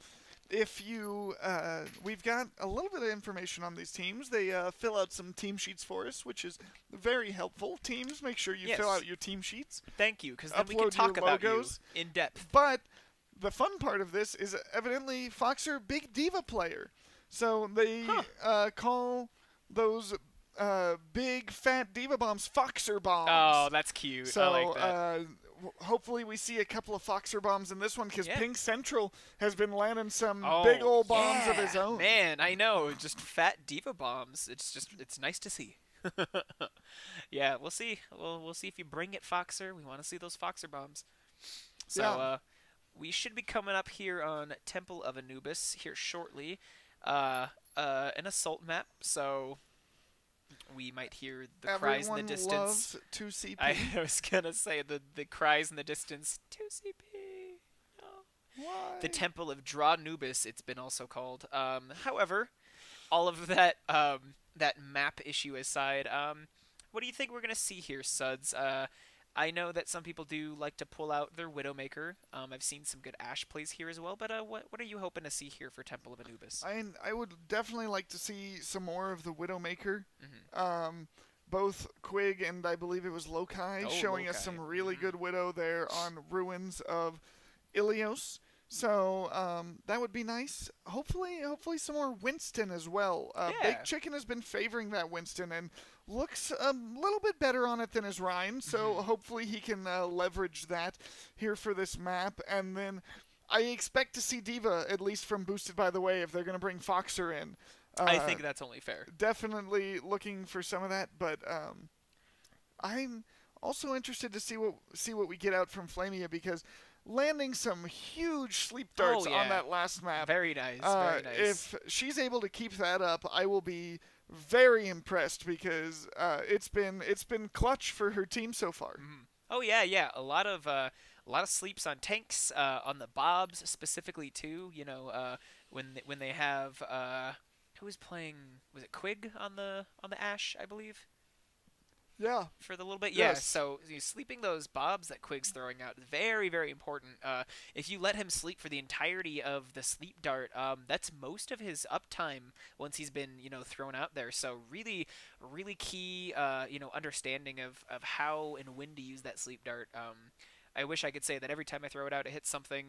if you... we've got a little bit of information on these teams. They fill out some team sheets for us, which is very helpful. Teams, make sure you fill out your team sheets. Thank you, because then we can talk about logos you in depth. But the fun part of this is evidently Foxer, big diva player. So they call those big fat diva bombs Foxer bombs. Oh, that's cute. So, I like that. Hopefully we see a couple of Foxer bombs in this one because Pink Central has been landing some Oh, big old bombs of his own. Man, I know. Just fat diva bombs. It's nice to see. Yeah, we'll see. We'll see if you bring it, Foxer. We want to see those Foxer bombs. So we should be coming up here on Temple of Anubis here shortly. An assault map, so we might hear the cries in the distance. Everyone loves 2CP. I was gonna say the cries in the distance. 2CP. No. Why? The Temple of Anubis, it's been also called. However, all of that that map issue aside, what do you think we're gonna see here, Suds? I know that some people do like to pull out their Widowmaker. I've seen some good Ashe plays here as well, but what are you hoping to see here for Temple of Anubis? I would definitely like to see some more of the Widowmaker. Both Quig and I believe it was Lokai showing us some really good Widow there on Ruins of Ilios. So that would be nice. Hopefully some more Winston as well. Big Chicken has been favoring that Winston and looks a little bit better on it than his Rhine. So hopefully he can leverage that here for this map. And then I expect to see Diva, at least from Boosted, by the way, if they're going to bring Foxer in. I think that's only fair. Definitely looking for some of that, but I'm also interested to see what we get out from Flamia because landing some huge sleep darts on that last map. Very nice. Very nice. If she's able to keep that up, I will be very impressed because it's been clutch for her team so far. Oh yeah. A lot of sleeps on tanks, on the Bobs specifically too. You know, when they have who was playing? Was it Quig on the Ashe, I believe? Yeah. For the little bit, yes. So sleeping those Bobs that Quig's throwing out, very, very important. If you let him sleep for the entirety of the sleep dart, that's most of his uptime once he's been, thrown out there. So really, really key, understanding of how and when to use that sleep dart. I wish I could say that every time I throw it out, it hits something,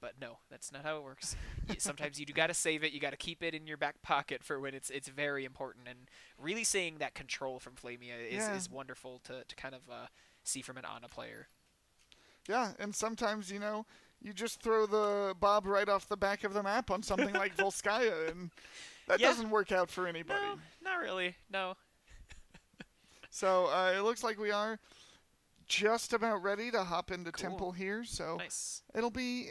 but no, that's not how it works. Sometimes you got to save it. You got to keep it in your back pocket for when it's very important. And really seeing that control from Flamia is wonderful to kind of see from an Ana player. Yeah, and sometimes, you just throw the Bob right off the back of the map on something like Volskaya, and that doesn't work out for anybody. No, not really, no. So it looks like we are just about ready to hop into Temple here, so nice. it'll be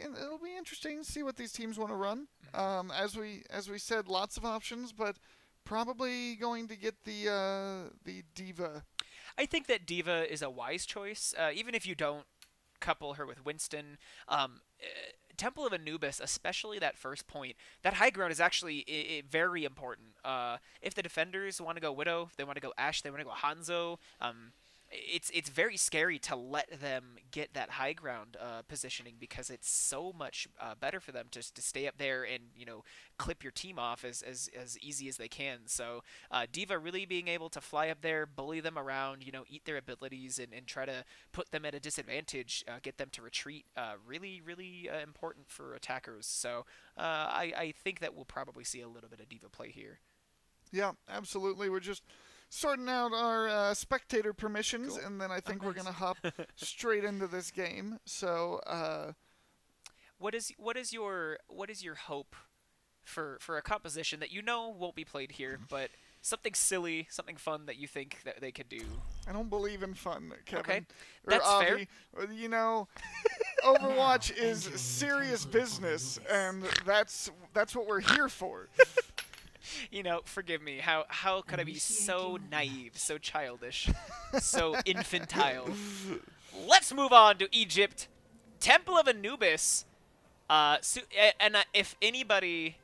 interesting to see what these teams want to run. As we said, lots of options, but probably going to get the Diva. I think that Diva is a wise choice, even if you don't couple her with Winston. Temple of Anubis, especially that first point, that high ground is actually very important. If the defenders want to go Widow, if they want to go Ashe, they want to go Hanzo. it's very scary to let them get that high ground positioning, because it's so much better for them just to stay up there and clip your team off as easy as they can. So D.Va really being able to fly up there, bully them around, eat their abilities, and try to put them at a disadvantage, get them to retreat. Really important for attackers. So I think that we'll probably see a little bit of D.Va play here. Yeah, absolutely. We're just sorting out our spectator permissions, Cool. and then I think we're Nice. gonna hop straight into this game. So, What is your hope for a composition that won't be played here, but something silly, something fun that you think that they could do? I don't believe in fun, Kevin. Okay, Or that's fair. Avi. Overwatch is serious business, and that's what we're here for. Forgive me. How could I be so naive, so childish, so infantile? Let's move on to Egypt, Temple of Anubis. If anybody,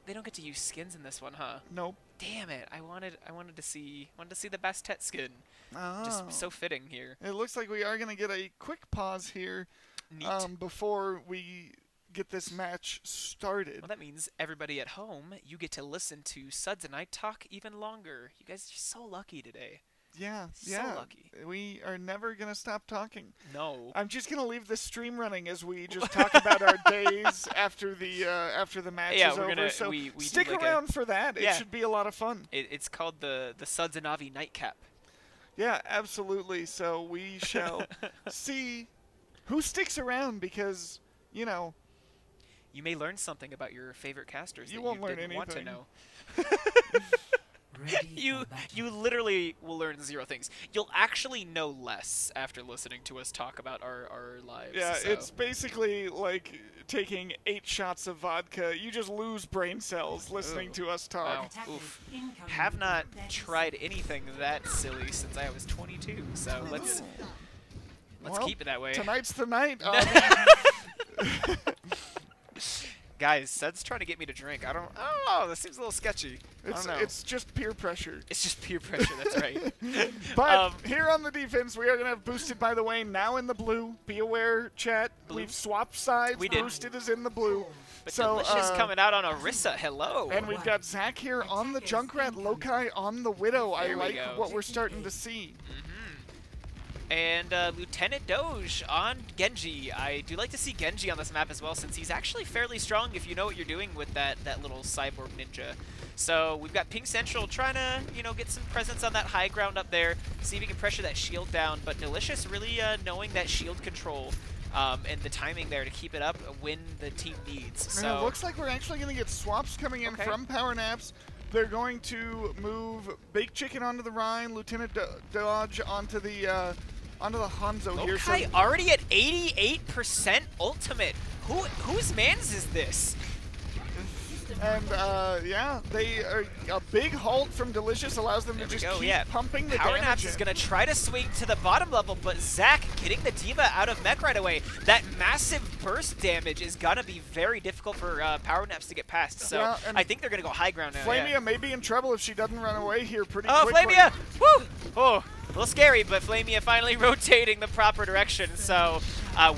they don't get to use skins in this one, huh? Nope. Damn it! I wanted to see the Bastet skin. Oh. Just so fitting here. It looks like we are gonna get a quick pause here, Neat. before we get this match started. Well, that means everybody at home, you get to listen to Suds and I talk even longer. You guys are so lucky today. Yeah, So yeah. lucky. We are never gonna stop talking. No. I'm just gonna leave the stream running as we just talk about our days after the match Yeah, is we're over. gonna So we stick do like around for that. Yeah. It should be a lot of fun. It's called the Suds and Avi nightcap. Yeah, absolutely. So we shall see who sticks around, because You may learn something about your favorite casters You that won't you learn didn't want to anything. know. You literally will learn 0 things. You'll actually know less after listening to us talk about our lives. Yeah, so. it's basically like taking 8 shots of vodka. You just lose brain cells listening Ooh. to us talk. Wow. Oof. Have not tried anything that silly since I was 22. So let's Well, keep it that way. Tonight's the night. Guys, Sud's trying to get me to drink. I don't know. This seems a little sketchy. I don't know. It's just peer pressure. It's just peer pressure. That's right. But here on the defense, we are going to have Boosted, by the way, now in the blue. Be aware, chat. Blue? We've swapped sides. We did. Boosted is in the blue. But So, Delicious coming out on Orisa. Hello. And we've got Zach here on the Junkrat, Lokai on the Widow. There I we like go. what we're starting to see. And Lieutenant Doge on Genji. I do like to see Genji on this map as well, since he's actually fairly strong if you know what you're doing with that little cyborg ninja. So we've got Pink Central trying to, get some presence on that high ground up there, see if he can pressure that shield down. But Delicious really knowing that shield control and the timing there to keep it up when the team needs. And So it looks like we're actually going to get swaps coming in from Power Naps. They're going to move Baked Chicken onto the Rhine, Lieutenant Dodge onto the Hanzo here. So Lokai already at 88% ultimate. Whose mans is this? And yeah, they are a big ult from Delicious allows them to just keep pumping the Power damage Naps in. is going to try to swing to the bottom level, but Zach getting the D.Va out of mech right away. That massive burst damage is going to be very difficult for Power Naps to get past. So Yeah, I think they're going to go high ground now. Flamia may be in trouble if she doesn't run away here pretty Oh, quickly. Flamia! Woo! Oh, a little scary, but Flamia finally rotating the proper direction. So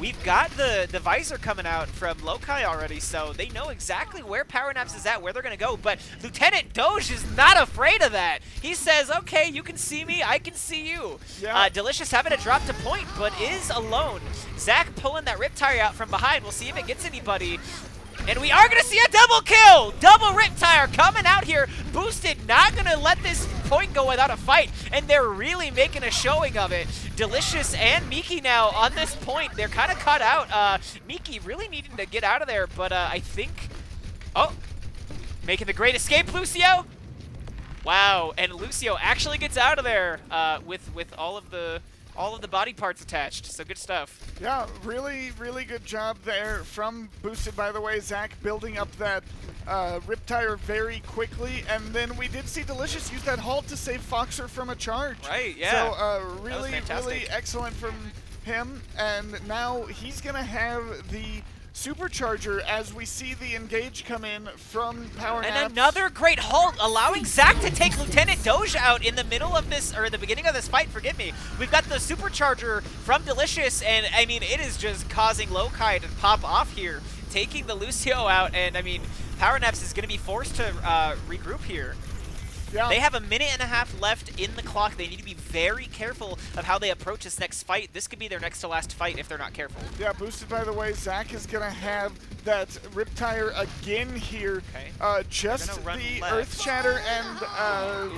we've got the visor coming out from Lokai already, so they know exactly where Power Naps is at, where they're going to go. But Lieutenant Doge is not afraid of that. He says, okay, you can see me, I can see you. Yeah. Delicious having to drop to point, but is alone. Zach pulling that Riptire out from behind. We'll see if it gets anybody. And we are going to see a double kill! Double Riptire coming out here. Boosted not going to let this point go without a fight, and they're really making a showing of it. Delicious and Miki now on this point. They're kind of cut out. Miki really needing to get out of there, but I think... Oh! Making the great escape, Lucio! Wow, and Lucio actually gets out of there with all of the body parts attached, so good stuff. Yeah, really, really good job there from Boosted, by the way. Zach building up that Riptire very quickly, and then we did see Delicious use that halt to save Foxer from a charge. Right, yeah. So really, really excellent from him, and now he's going to have the Supercharger as we see the engage come in from Power Naps. And another great hold, allowing Zach to take Lieutenant Doge out in the middle of this, or the beginning of this fight, forgive me. We've got the Supercharger from Delicious, and I mean, it is just causing Lokai to pop off here, taking the Lucio out, and I mean, Power Naps is going to be forced to regroup here. Yeah. They have a minute and a half left in the clock. They need to be very careful of how they approach this next fight. This could be their next to last fight if they're not careful. Yeah, boosted by the way. Zach is going to have that Rip Tire again here. Okay. Just the Earth Shatter and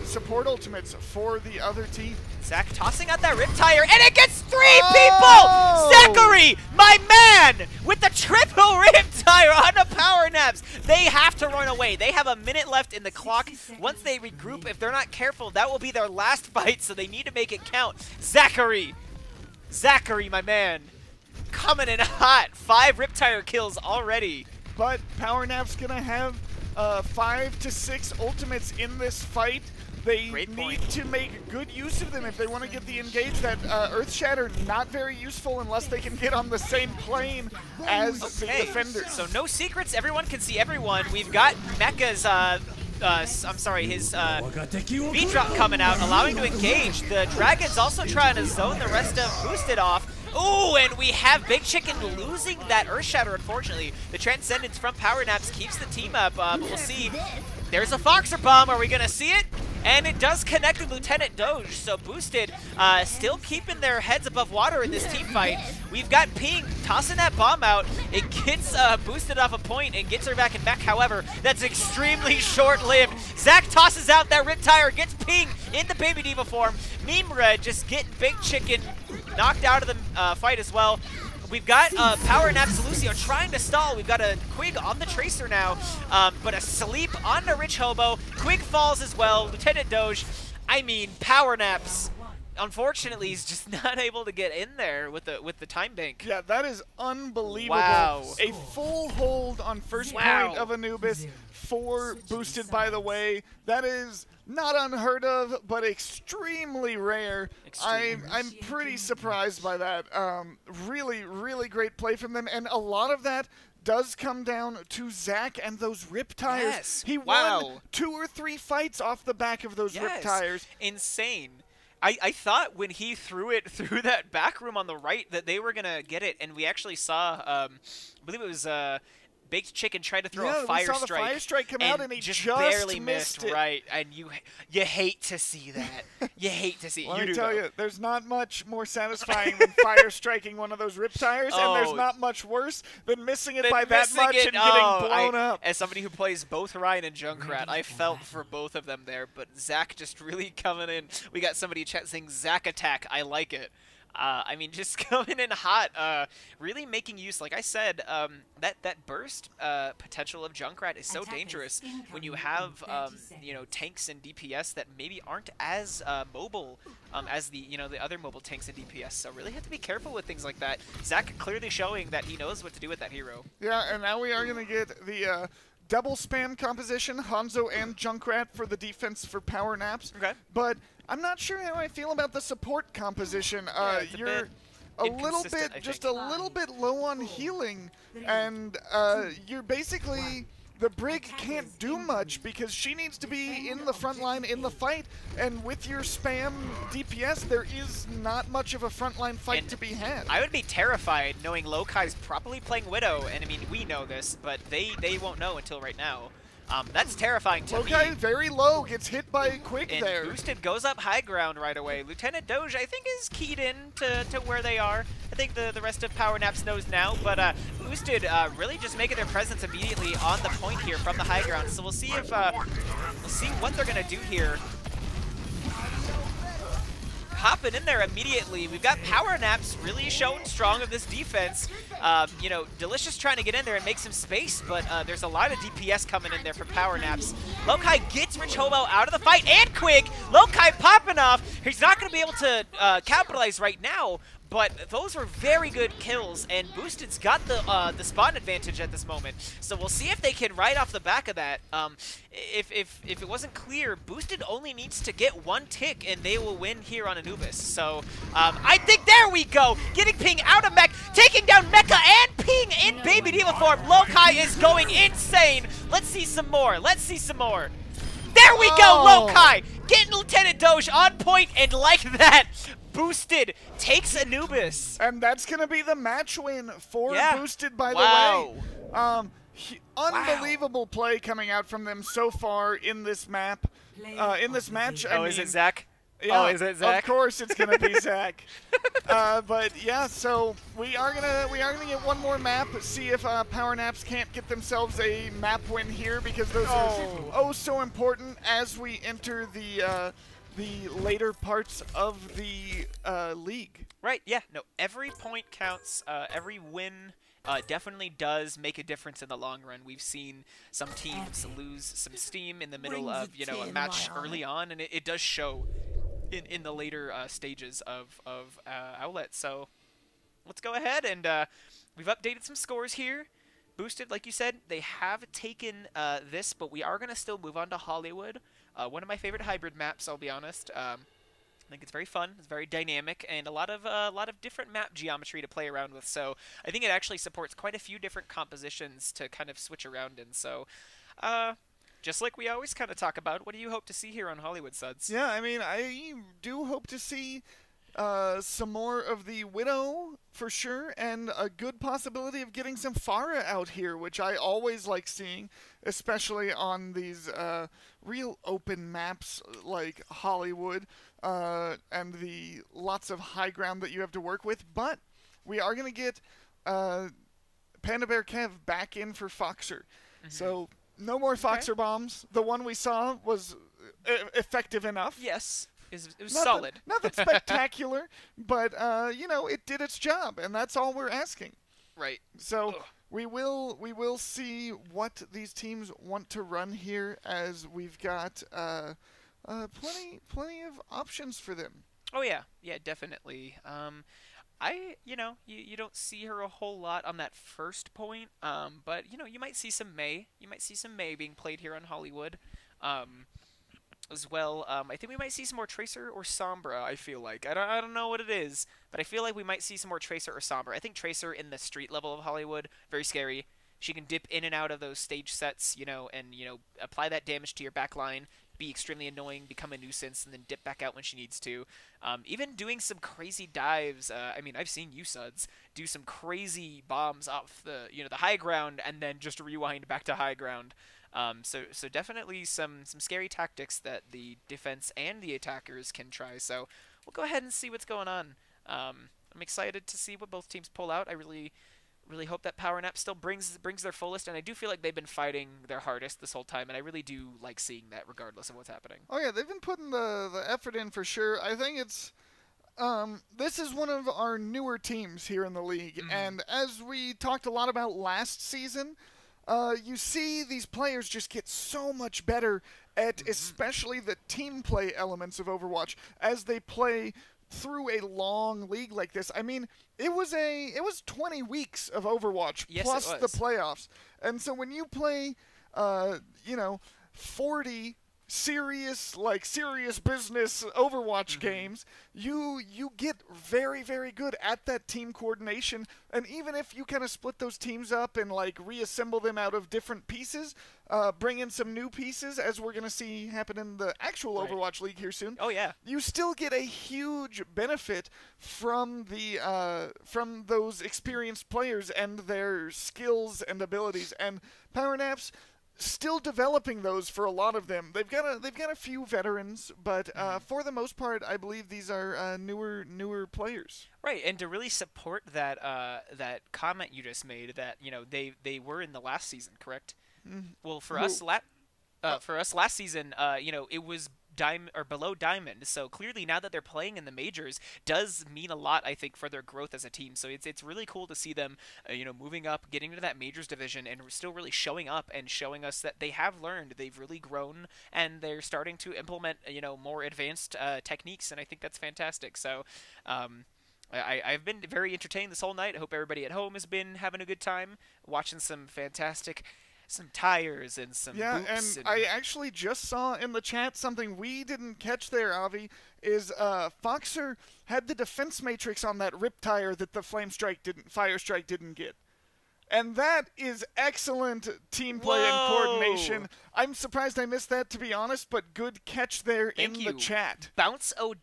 support ultimates for the other team. Zach tossing out that Rip Tire, and it gets 3 people! Zachary, my man, with the triple Rip Tire on the Power Naps. They have to run away. They have a minute left in the clock. Once they regroup, if they're not careful, that will be their last fight, so they need to make it count. Zachary, my man, coming in hot. 5 Rip Tire kills already. But Power Nap's going to have 5 to 6 ultimates in this fight. They need to make good use of them if they want to get the engage. That Earth Shatter, not very useful unless they can get on the same plane as the defenders. So no secrets, everyone can see everyone. We've got Mecha's, his beat drop coming out, allowing to engage. The Dragon's also trying to zone the rest of Boosted off. Ooh, and we have Big Chicken losing that Earth Shatter, unfortunately. The Transcendence from Power Naps keeps the team up. We'll see. There's a Foxer Bomb. Are we going to see it? And it does connect with Lieutenant Doge, so Boosted still keeping their heads above water in this team fight. We've got Ping tossing that bomb out. It gets Boosted off a point and gets her back in mech. However, that's extremely short-lived. Zach tosses out that Rip Tire, gets Ping in the Baby Diva form. Meme Red just getting Big Chicken knocked out of the fight as well. We've got Power Naps Lucio trying to stall. We've got a Quig on the Tracer now, but asleep on the Rich Hobo. Quig falls as well. Lieutenant Doge, I mean, Power Naps, unfortunately, is just not able to get in there with the time bank. Yeah, that is unbelievable. Wow. A full hold on first point of Anubis for Boosted, by the way. That is not unheard of, but extremely rare. I'm pretty surprised by that. Really, really great play from them, and a lot of that does come down to Zach and those Rip Tires. Yes. He won 2 or 3 fights off the back of those Rip Tires. Insane. I thought when he threw it through that back room on the right that they were going to get it, and we actually saw, I believe it was Baked Chicken tried to throw a fire strike. The fire strike come out and he just barely missed it. Right, and you hate to see that. You hate to see it. Let me tell you, there's not much more satisfying than fire striking one of those Rip Tires, and there's not much worse than missing it by that much and getting blown up. As somebody who plays both Ryan and Junkrat, I felt for both of them there, but Zach just really coming in. We got somebody in chat saying Zach attack. I like it. I mean, just coming in hot, really making use, like I said, that burst potential of Junkrat is so dangerous when you have, tanks and DPS that maybe aren't as mobile as the other mobile tanks and DPS. So really have to be careful with things like that. Zach clearly showing that he knows what to do with that hero. Yeah, and now we are going to get the double spam composition, Hanzo and Junkrat for the defense for Power Naps. Okay. But I'm not sure how I feel about the support composition. You're a little bit low on healing, and you're basically, the Brig can't do much because she needs to be in the front line in the fight, and with your spam DPS, there is not much of a frontline fight to be had. I would be terrified knowing Lokai's probably playing Widow, and I mean, we know this, but they won't know until right now. That's terrifying to me. Lokai very low, gets hit by Quick and there. Boosted goes up high ground right away. Lieutenant Doge, I think, is keyed in to where they are. I think the rest of Power Naps knows now, but Boosted really just making their presence immediately on the point here from the high ground. So we'll see if we'll see what they're gonna do here. Hopping in there immediately. We've got Power Naps really showing strong of this defense. Delicious trying to get in there and make some space, but there's a lot of DPS coming in there from Power Naps. Lokai gets Rich Hobo out of the fight, and Quig. Lokai popping off. He's not going to be able to capitalize right now, But those were very good kills, and Boosted's got the spawn advantage at this moment. So we'll see if they can ride off the back of that. If it wasn't clear, Boosted only needs to get one tick, and they will win here on Anubis. So I think there we go, getting Ping out of mech, taking down Mecha and Ping in Baby Diva form. Lokai is going insane. Let's see some more. Let's see some more. There we go, Lokai getting Lieutenant Doge on point, and like that, Boosted takes Anubis. And that's going to be the match win for Boosted, by the way. Unbelievable play coming out from them so far in this map. In this match. I mean, is it Zach? Yeah, oh, is it Zach? Of course it's going to be Zach. But yeah, so we are gonna get one more map, see if Power Naps can't get themselves a map win here, because those are so important as we enter the later parts of the league. Right, yeah. No, every point counts. Every win definitely does make a difference in the long run. We've seen some teams lose some steam in the middle of, a match early on, and it does show in the later stages of Owlet. So let's go ahead, and we've updated some scores here. Boosted, like you said, they have taken this, but we are going to still move on to Hollywood. One of my favorite hybrid maps, I'll be honest. I think it's very fun, it's very dynamic, and a lot of different map geometry to play around with. So I think it actually supports quite a few different compositions to kind of switch around in. So just like we always kind of talk about, what do you hope to see here on Hollywood, Suds? Yeah, I mean, I do hope to see some more of the Widow for sure, and a good possibility of getting some Pharah out here, which I always like seeing, especially on these real open maps like Hollywood, and the lots of high ground that you have to work with. But we are going to get Panda Bear Kev back in for Foxer. So no more Foxer bombs. The one we saw was effective enough. Yes. It was solid. Nothing spectacular, but, it did its job, and that's all we're asking. Right. So we will see what these teams want to run here, as we've got plenty of options for them. Oh, yeah. Yeah, definitely. You don't see her a whole lot on that first point, but, you might see some Mei. You might see some Mei being played here on Hollywood. As well, I think we might see some more Tracer or Sombra, I feel like. I don't know what it is, but I feel like we might see some more Tracer or Sombra. I think Tracer in the street level of Hollywood, very scary. She can dip in and out of those stage sets, and, apply that damage to your back line, be extremely annoying, become a nuisance, and then dip back out when she needs to. Even doing some crazy dives. I mean, I've seen you, Suds, do some crazy bombs off the, the high ground and then just rewind back to high ground. So definitely some scary tactics that the defense and the attackers can try. So we'll go ahead and see what's going on. I'm excited to see what both teams pull out. I really hope that Power Nap still brings their fullest, and I do feel like they've been fighting their hardest this whole time, and I really do like seeing that regardless of what's happening. Oh yeah, they've been putting the effort in for sure. I think it's this is one of our newer teams here in the league, and as we talked a lot about last season, you see these players just get so much better at especially the team play elements of Overwatch as they play through a long league like this. I mean, it was 20 weeks of Overwatch plus the playoffs. And so when you play 40 serious business Overwatch games, you get very, very good at that team coordination. And even if you kind of split those teams up and reassemble them out of different pieces, bring in some new pieces, as we're gonna see happen in the actual Overwatch League here soon. Oh yeah, you still get a huge benefit from from those experienced players and their skills and abilities. And Power Naps still developing those for a lot of them. They've got a few veterans, but for the most part, I believe these are newer players. Right, and to really support that that comment you just made, that they were in the last season, correct? Well, for us last season, it was below diamond. So clearly now that they're playing in the majors does mean a lot, I think, for their growth as a team. So it's really cool to see them, moving up, getting into that majors division, and still really showing up and showing us that they have learned, they've really grown, and they're starting to implement, more advanced techniques. And I think that's fantastic. So, I've been very entertained this whole night. I hope everybody at home has been having a good time, watching some tires and some boops. And I actually just saw in the chat something we didn't catch there, Avi, is Foxer had the defense matrix on that rip tire that the Fire Strike didn't get. And that is excellent team play and coordination. I'm surprised I missed that, to be honest, but good catch there in the chat. Bounce OW,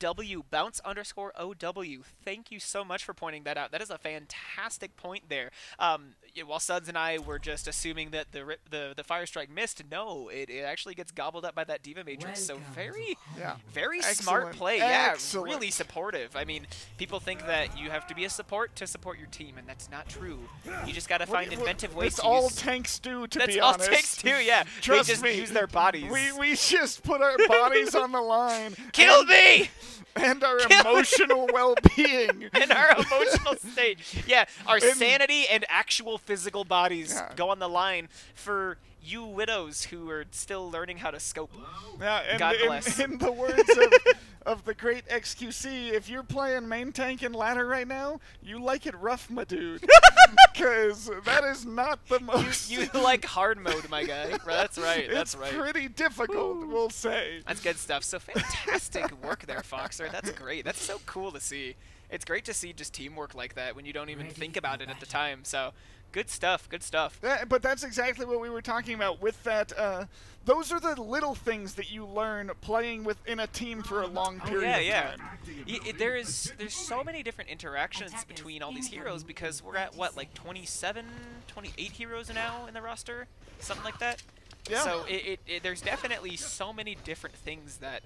bounce_OW. Thank you so much for pointing that out. That is a fantastic point there. While Suds and I were just assuming that the Fire Strike missed, no, it actually gets gobbled up by that Diva Matrix. So very smart play. Excellent. Yeah, really supportive. I mean, people think that you have to be a support to support your team, and that's not true. You just got to find inventive ways to all use... tanks do, to That's be all honest. tanks do, yeah. Trust they just me. use their bodies. We just put our bodies on the line. Kill me! And our emotional well-being. And our emotional state. Yeah, our sanity and actual physical bodies go on the line for you widows who are still learning how to scope. Yeah, and God bless. In the words of the great XQC, if you're playing main tank and ladder right now, you like it rough, my dude. Because that is not the most... You like hard mode, my guy. That's right, that's right. It's pretty difficult, we'll say. That's good stuff. So fantastic work there, Foxer. That's great. That's so cool to see. It's great to see just teamwork like that when you don't even think about it at the time. So... good stuff, good stuff. Yeah, but that's exactly what we were talking about with that. Those are the little things that you learn playing within a team for a long period of time. There's so many different interactions between all these heroes because we're at, what, like 27, 28 heroes now in the roster? Something like that? Yeah. So there's definitely so many different things that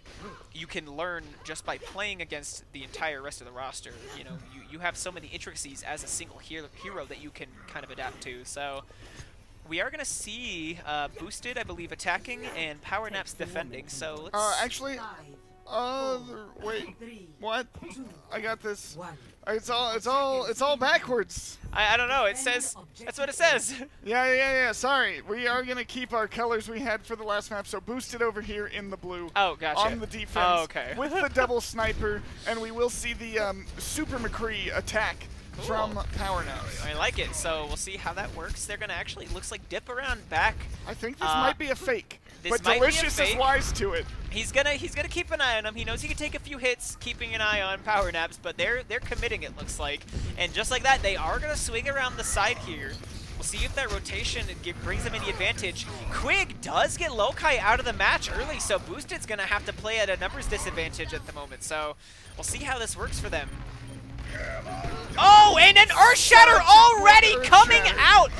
you can learn just by playing against the entire rest of the roster. You know, you have so many intricacies as a single hero that you can kind of adapt to. So we are going to see Boosted, I believe, attacking and Power Naps defending. So let's... actually... wait, what? I got this. It's all backwards. I don't know. It says that's what it says. Yeah. Sorry, we are gonna keep our colors we had for the last map. So Boosted over here in the blue. Oh, gotcha. On the defense. Oh, okay. With the double sniper, and we will see the Super McCree attack. Cool. From Power Naps. I like it. So we'll see how that works. They're gonna actually looks like dip around back. I think this might be a fake. But Delicious is wise to it. He's gonna keep an eye on him. He knows he can take a few hits, keeping an eye on Power Naps, but they're committing, it looks like. And just like that, they are gonna swing around the side here. We'll see if that rotation brings them any advantage. Quig does get Lokai out of the match early, so Boosted's gonna have to play at a numbers disadvantage at the moment. So we'll see how this works for them. Oh, and an Earth Shatter already coming out!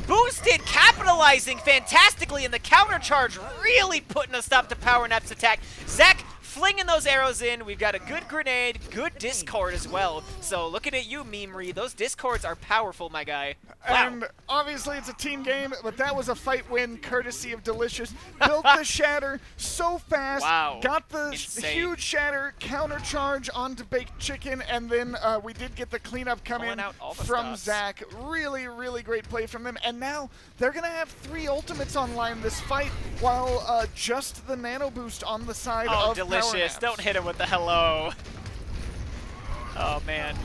Boosted, capitalizing fantastically in the counter charge, really putting a stop to Power Nap's attack. Zach flinging those arrows in. We've got a good grenade, good Discord as well. So looking at you, Memery, those Discords are powerful, my guy. Wow. And obviously it's a team game, but that was a fight win courtesy of Delicious. Built the shatter so fast. Wow. Got the Insane. huge shatter, counter charge onto Baked Chicken, and then we did get the cleanup come in from Zach. Really, really great play from them. And now they're going to have 3 ultimates online this fight, while just the nano boost on the side of Delicious. Power Naps. Don't hit him with the hello. Oh, man.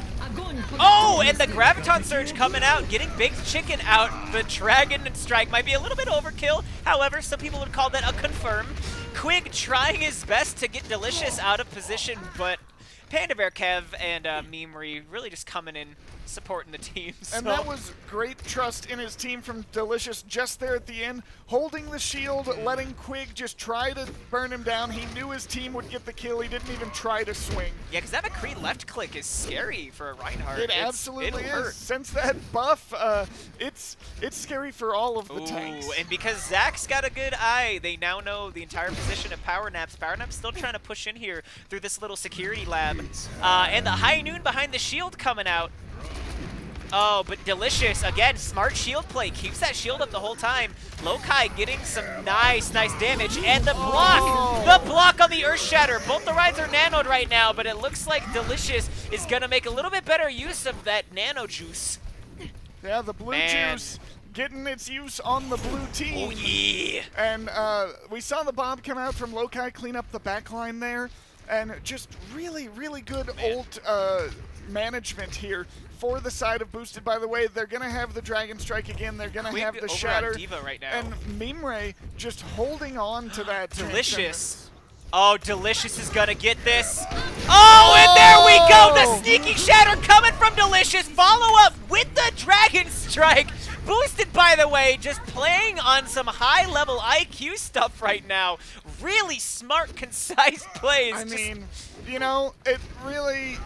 Oh, and the Graviton Surge coming out, getting Baked Chicken out. The Dragon Strike might be a little bit overkill. However, some people would call that a confirm. Quig trying his best to get Delicious out of position, but Panda Bear Kev and Memery really just coming in, supporting the team. So. And that was great trust in his team from Delicious just there at the end, holding the shield, letting Quig just try to burn him down. He knew his team would get the kill. He didn't even try to swing. Yeah, because that McCree left click is scary for a Reinhardt. It absolutely is. Since that buff, it's scary for all of the tanks. And because Zach's got a good eye, they now know the entire position of Power Naps. Power Naps still trying to push in here through this little security lab. And the High Noon behind the shield coming out. Oh, but Delicious, again, smart shield play. Keeps that shield up the whole time. Lokai getting some nice damage. And the block on the Earth Shatter. Both the rides are nanoed right now, but it looks like Delicious is going to make a little bit better use of that nano juice. Yeah, the blue juice getting its use on the blue team. Oh, yeah. And we saw the bomb come out from Lokai, clean up the back line there. And just really, really good ult management here for the side of Boosted. By the way, they're going to have the Dragon Strike again. They're going to have the over Shatter. On Diva right now. And Mimre just holding on to that. Delicious. Oh, Delicious is going to get this. Oh, and there we go. The sneaky Shatter coming from Delicious. Follow up with the Dragon Strike. Boosted, by the way, just playing on some high-level IQ stuff right now. Really smart, concise plays. I mean, you know, it really...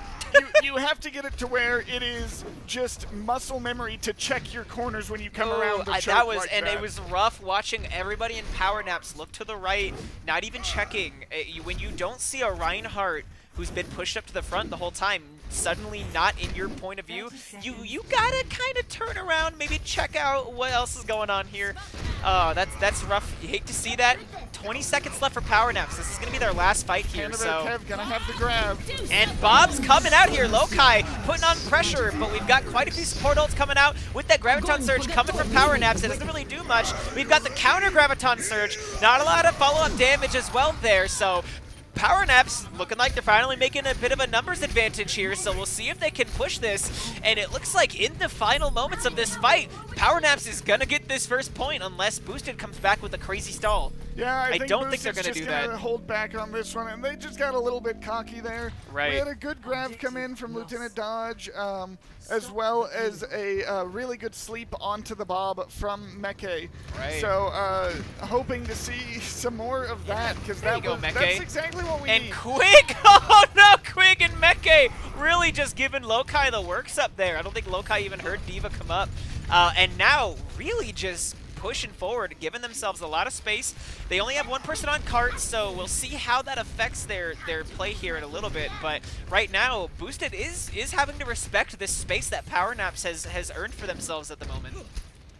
you have to get it to where it is just muscle memory to check your corners when you come around the choke like that. It was rough watching everybody in power naps look to the right, not even checking. When you don't see a Reinhardt who's been pushed up to the front the whole time, suddenly not in your point of view, you gotta kind of turn around, maybe check out what else is going on here. That's rough. You hate to see that. 20 seconds left for power naps. This is gonna be their last fight here. So Kev gonna have the grab. And Bob's coming out here. Lokai putting on pressure, but we've got quite a few support ults coming out with that Graviton Surge coming from power naps. It doesn't really do much. We've got the counter Graviton Surge. Not a lot of follow-up damage as well there. So Power Naps looking like they're finally making a bit of a numbers advantage here, so we'll see if they can push this. And it looks like in the final moments of this fight, Power Naps is going to get this first point unless Boosted comes back with a crazy stall. Yeah, I don't think they're going to do that. Hold back on this one, and they just got a little bit cocky there. Right. We had a good grab come in from Lieutenant Dodge, as well as a really good sleep onto the Bob from Meke. Right. So hoping to see some more of that, because that's exactly what we need. And Quig! Oh no, Quig and Meke really just giving Lokai the works up there. I don't think Lokai even heard Diva come up. And now really just pushing forward, giving themselves a lot of space. They only have one person on cart, so we'll see how that affects their play here in a little bit. But right now, Boosted is having to respect this space that Power Naps has earned for themselves at the moment.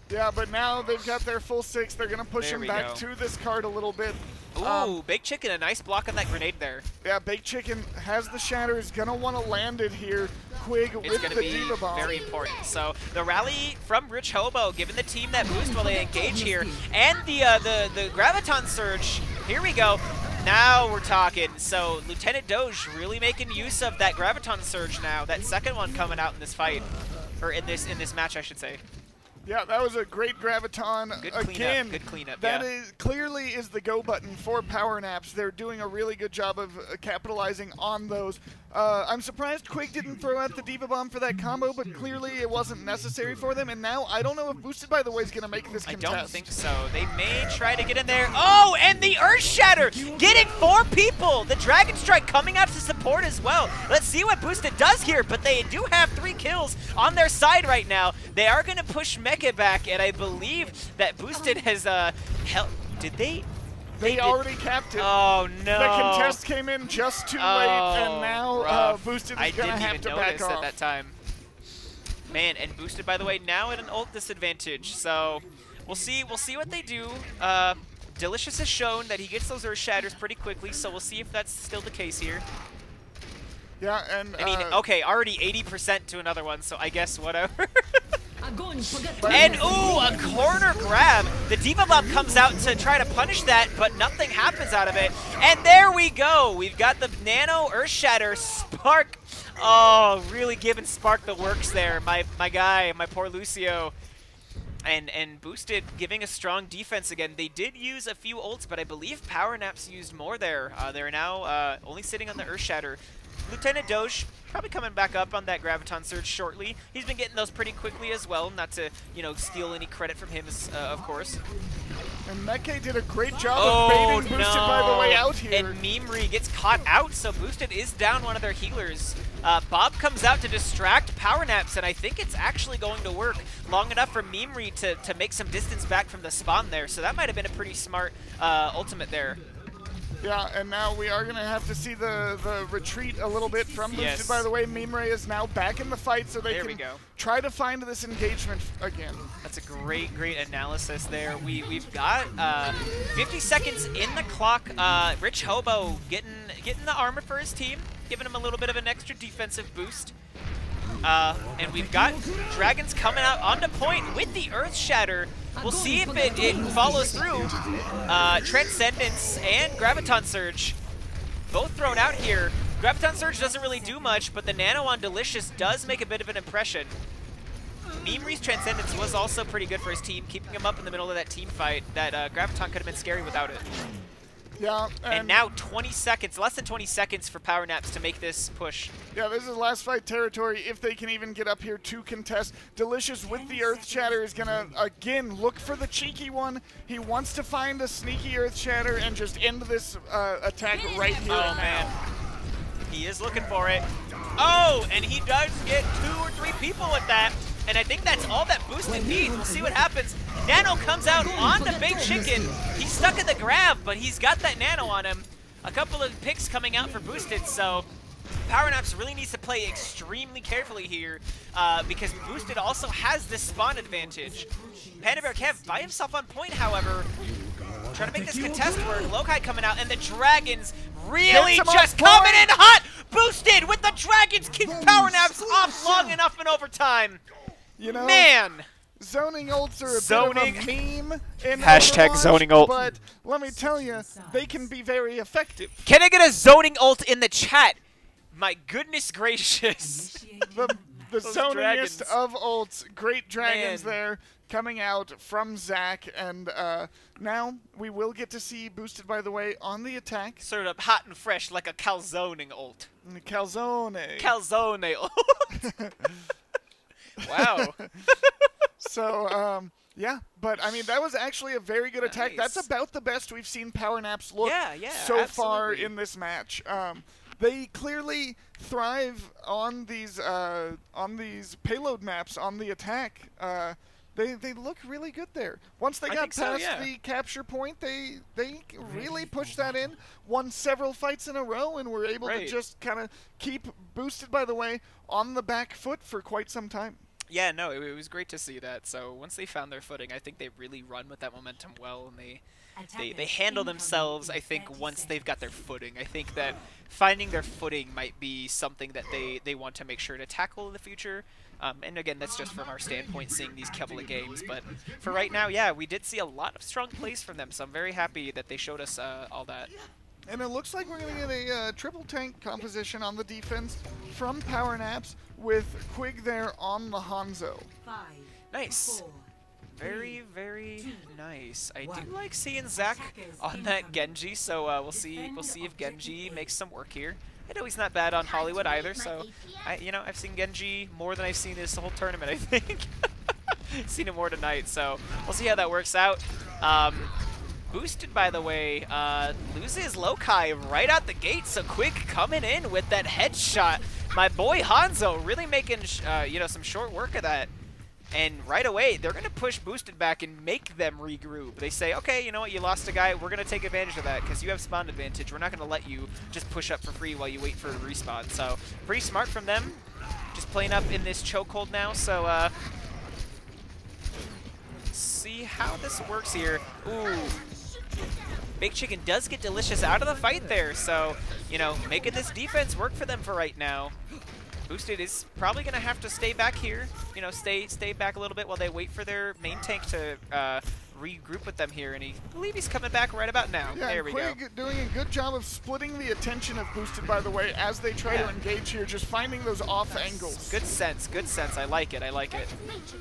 Yeah, but now they've got their full 6. They're going to push him back to this cart a little bit. Ooh, Baked Chicken, a nice block on that grenade there. Yeah, Baked Chicken has the shatter, is going to want to land it here. Quig with the Diva Bomb. Very important. So the rally from Rich Hobo, giving the team that boost while they engage here. And the Graviton Surge, here we go. Now we're talking. So Lieutenant Doge really making use of that Graviton Surge now. That second one coming out in this fight. Or in this match, I should say. Yeah, that was a great Graviton. Good cleanup. Again, good cleanup. That clearly is the go button for Power Naps. They're doing a really good job of capitalizing on those. I'm surprised Quig didn't throw out the Diva Bomb for that combo, but clearly it wasn't necessary for them. And now I don't know if Boosted, by the way, is going to make this contest. I don't think so. They may try to get in there. Oh, and the Earth Shatter getting 4 people. The Dragon Strike coming out to support as well. Let's see what Boosted does here, but they do have 3 kills on their side right now. They are going to push Mecha back, and I believe that Boosted has did they? They already capped it. Oh, no. The contest came in just too late, and now Boosted is going to have to back off. I didn't even notice at that time. Man, and Boosted, by the way, now at an ult disadvantage. So we'll see what they do. Delicious has shown that he gets those Earth Shatters pretty quickly, so we'll see if that's still the case here. Yeah, and I mean, okay, already 80% to another one, so I guess whatever. And ooh, a corner grab. The Diva Bomb comes out to try to punish that, but nothing happens out of it. And there we go. We've got the Nano Earth Shatter. Spark. Oh, really giving Spark the works there. My guy, my poor Lucio. And Boosted giving a strong defense again. They did use a few ults, but I believe Power Naps used more there. They're now only sitting on the Earth Shatter. Lieutenant Doge probably coming back up on that Graviton Surge shortly. He's been getting those pretty quickly as well, not to, steal any credit from him, of course. And Meke did a great job of baiting Boosted by the way out here. And Mimri gets caught out, so Boosted is down one of their healers. Bob comes out to distract Power Naps, and I think it's actually going to work long enough for Mimri to make some distance back from the spawn there. So that might have been a pretty smart ultimate there. Yeah, and now we are going to have to see the retreat a little bit from Boosted. By the way, Mimre is now back in the fight, so they can try to find this engagement again. That's a great analysis there. We've got 50 seconds in the clock. Rich Hobo getting the armor for his team, giving him a little bit of an extra defensive boost. And we've got Dragons coming out onto point with the Earth Shatter. We'll see if it follows through. Transcendence and Graviton Surge both thrown out here. Graviton Surge doesn't really do much, but the Nano on Delicious does make a bit of an impression. Mimri's Transcendence was also pretty good for his team, keeping him up in the middle of that team fight. That Graviton could have been scary without it. Yeah, and now 20 seconds, less than 20 seconds for Power Naps to make this push. Yeah, this is last fight territory if they can even get up here to contest. Delicious with the Earth Shatter is going to, again, look for the cheeky one. He wants to find a sneaky Earth Shatter and just end this attack right here and now. He is looking for it. Oh, and he does get 2 or 3 people with that. And I think that's all that Boosted needs. We'll see what happens. Nano comes out on the Big Chicken. He's stuck in the grab, but he's got that Nano on him. A couple of picks coming out for Boosted, so Power Naps really needs to play extremely carefully here because Boosted also has this spawn advantage. Panda Bear Kev by himself on point, however, trying to make this contest work. Lokai coming out, and the Dragons really just coming in hot. Boosted with the Dragons keeps Power Naps off long enough in overtime. You know, man, zoning ults are a bit of a meme in Hashtag Overwatch, zoning ult. But let me tell you, they can be very effective. Can I get a zoning ult in the chat? My goodness gracious. the zoningest of ults. Great Dragons there coming out from Zach. And now we will get to see Boosted, by the way, on the attack. Sort of hot and fresh like a calzoning ult. Calzone. Calzone ult. Wow. So, yeah, but I mean, that was actually a very good attack. That's about the best we've seen Power Naps look so far in this match. They clearly thrive on these payload maps on the attack. They look really good there. Once they got past the capture point, they really pushed that in, won several fights in a row, and were able to just kind of keep Boosted, by the way, on the back foot for quite some time. Yeah, no, it was great to see that. So once they found their footing, I think they really run with that momentum well, and they handle themselves, I think, once they've got their footing. I think that finding their footing might be something that they want to make sure to tackle in the future. And again, that's just from our standpoint, seeing these couple of games. But for right now, yeah, we did see a lot of strong plays from them, so I'm very happy that they showed us all that. And it looks like we're going to get a triple tank composition on the defense from Power Naps with Quig there on the Hanzo. Nice. Very, very nice. I do like seeing Zach on that Genji, so we'll see if Genji makes some work here. I know he's not bad on Hollywood either, so I've seen Genji more than I've seen this whole tournament, I think. Seen him more tonight, so we'll see how that works out. Boosted, by the way, loses Lokai right out the gate, so Quig coming in with that headshot. My boy Hanzo really making some short work of that. And right away, they're going to push Boosted back and make them regroup. They say, okay, you know what, you lost a guy. We're going to take advantage of that because you have spawn advantage. We're not going to let you just push up for free while you wait for a respawn. So pretty smart from them, just playing up in this chokehold now. So let's see how this works here. Ooh. Big Chicken does get Delicious out of the fight there. So, making this defense work for them for right now. Boosted is probably going to have to stay back here, stay back a little bit while they wait for their main tank to regroup with them here, and I believe he's coming back right about now. Yeah, there we go. Doing a good job of splitting the attention of Boosted, by the way, as they try to engage here, just finding those off angles. Good sense, I like it,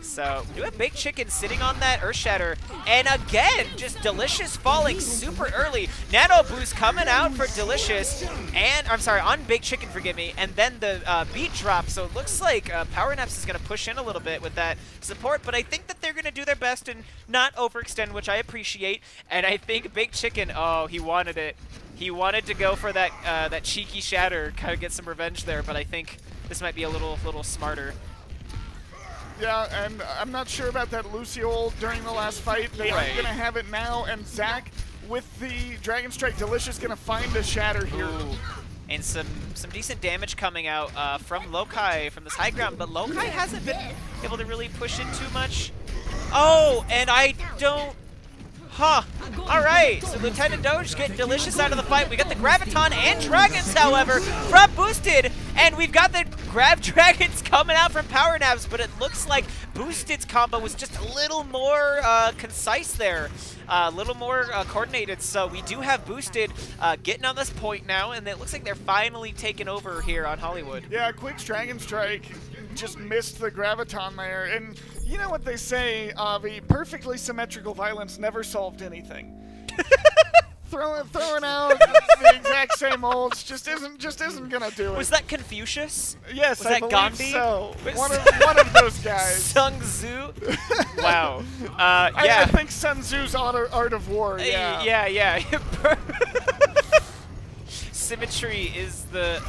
So, we do have Big Chicken sitting on that Earth Shatter, and again, just Delicious falling super early. Nano Boost coming out for Delicious, and, I'm sorry, on Big Chicken, forgive me, and then the beat drop, so it looks like Power Naps is going to push in a little bit with that support, but I think that they're going to do their best and not overextend, which I appreciate. And I think Big Chicken, oh, he wanted it. He wanted to go for that that cheeky shatter, kind of get some revenge there, but I think this might be a little smarter. Yeah, and I'm not sure about that Lucio ult during the last fight. They aren't going to have it now, and Zach with the Dragon Strike Delicious going to find a shatter here. Ooh. And some decent damage coming out from Lokai from this high ground, but Lokai hasn't been able to really push in too much. Oh, and I don't... Huh. Alright, so Lieutenant Doge getting Delicious out of the fight. We got the Graviton and Dragons, however, from Boosted, and we've got the Grab Dragons coming out from Power Naps, but it looks like Boosted's combo was just a little more concise there. A little more coordinated, so we do have Boosted getting on this point now, and it looks like they're finally taking over here on Hollywood. Yeah, Quick's Dragon Strike just missed the graviton there, and you know what they say, Avi, perfectly symmetrical violence never solved anything. Throwing out the exact same ults just isn't gonna do it. Was that Confucius? Yes, was I that believe Gandhi? so. One of those guys. Sun Tzu? Wow. I think Sun Tzu's Art of War. Yeah. Yeah. Symmetry is the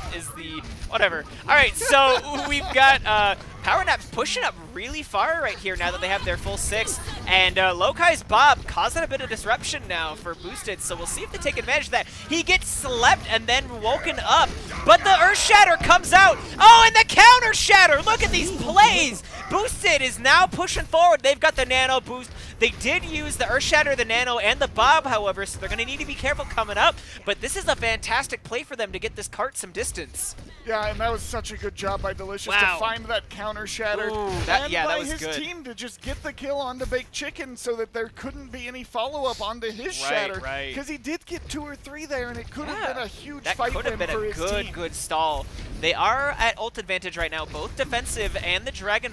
whatever. All right, so we've got Power Naps pushing up really far right here now that they have their full 6, and Lokai's Bob causing a bit of disruption now for Boosted, so we'll see if they take advantage of that. He gets slept and then woken up, but the Earth Shatter comes out. Oh, and the counter Shatter! Look at these plays! Boosted is now pushing forward. They've got the Nano boost. They did use the Earth Shatter, the Nano, and the Bob, however, so they're going to need to be careful coming up, but this is a fantastic play for them to get this cart some distance. Yeah, and that was such a good job by Delicious to find that counter Shatter. Ooh, and that by was his good. team to just get the kill onto Baked Chicken so that there couldn't be any follow-up onto his Shatter. Right. Because he did get 2 or 3 there, and it could have been a huge that fight could have win been for a his team. good stall. They are at ult advantage right now, both defensive and the Dragon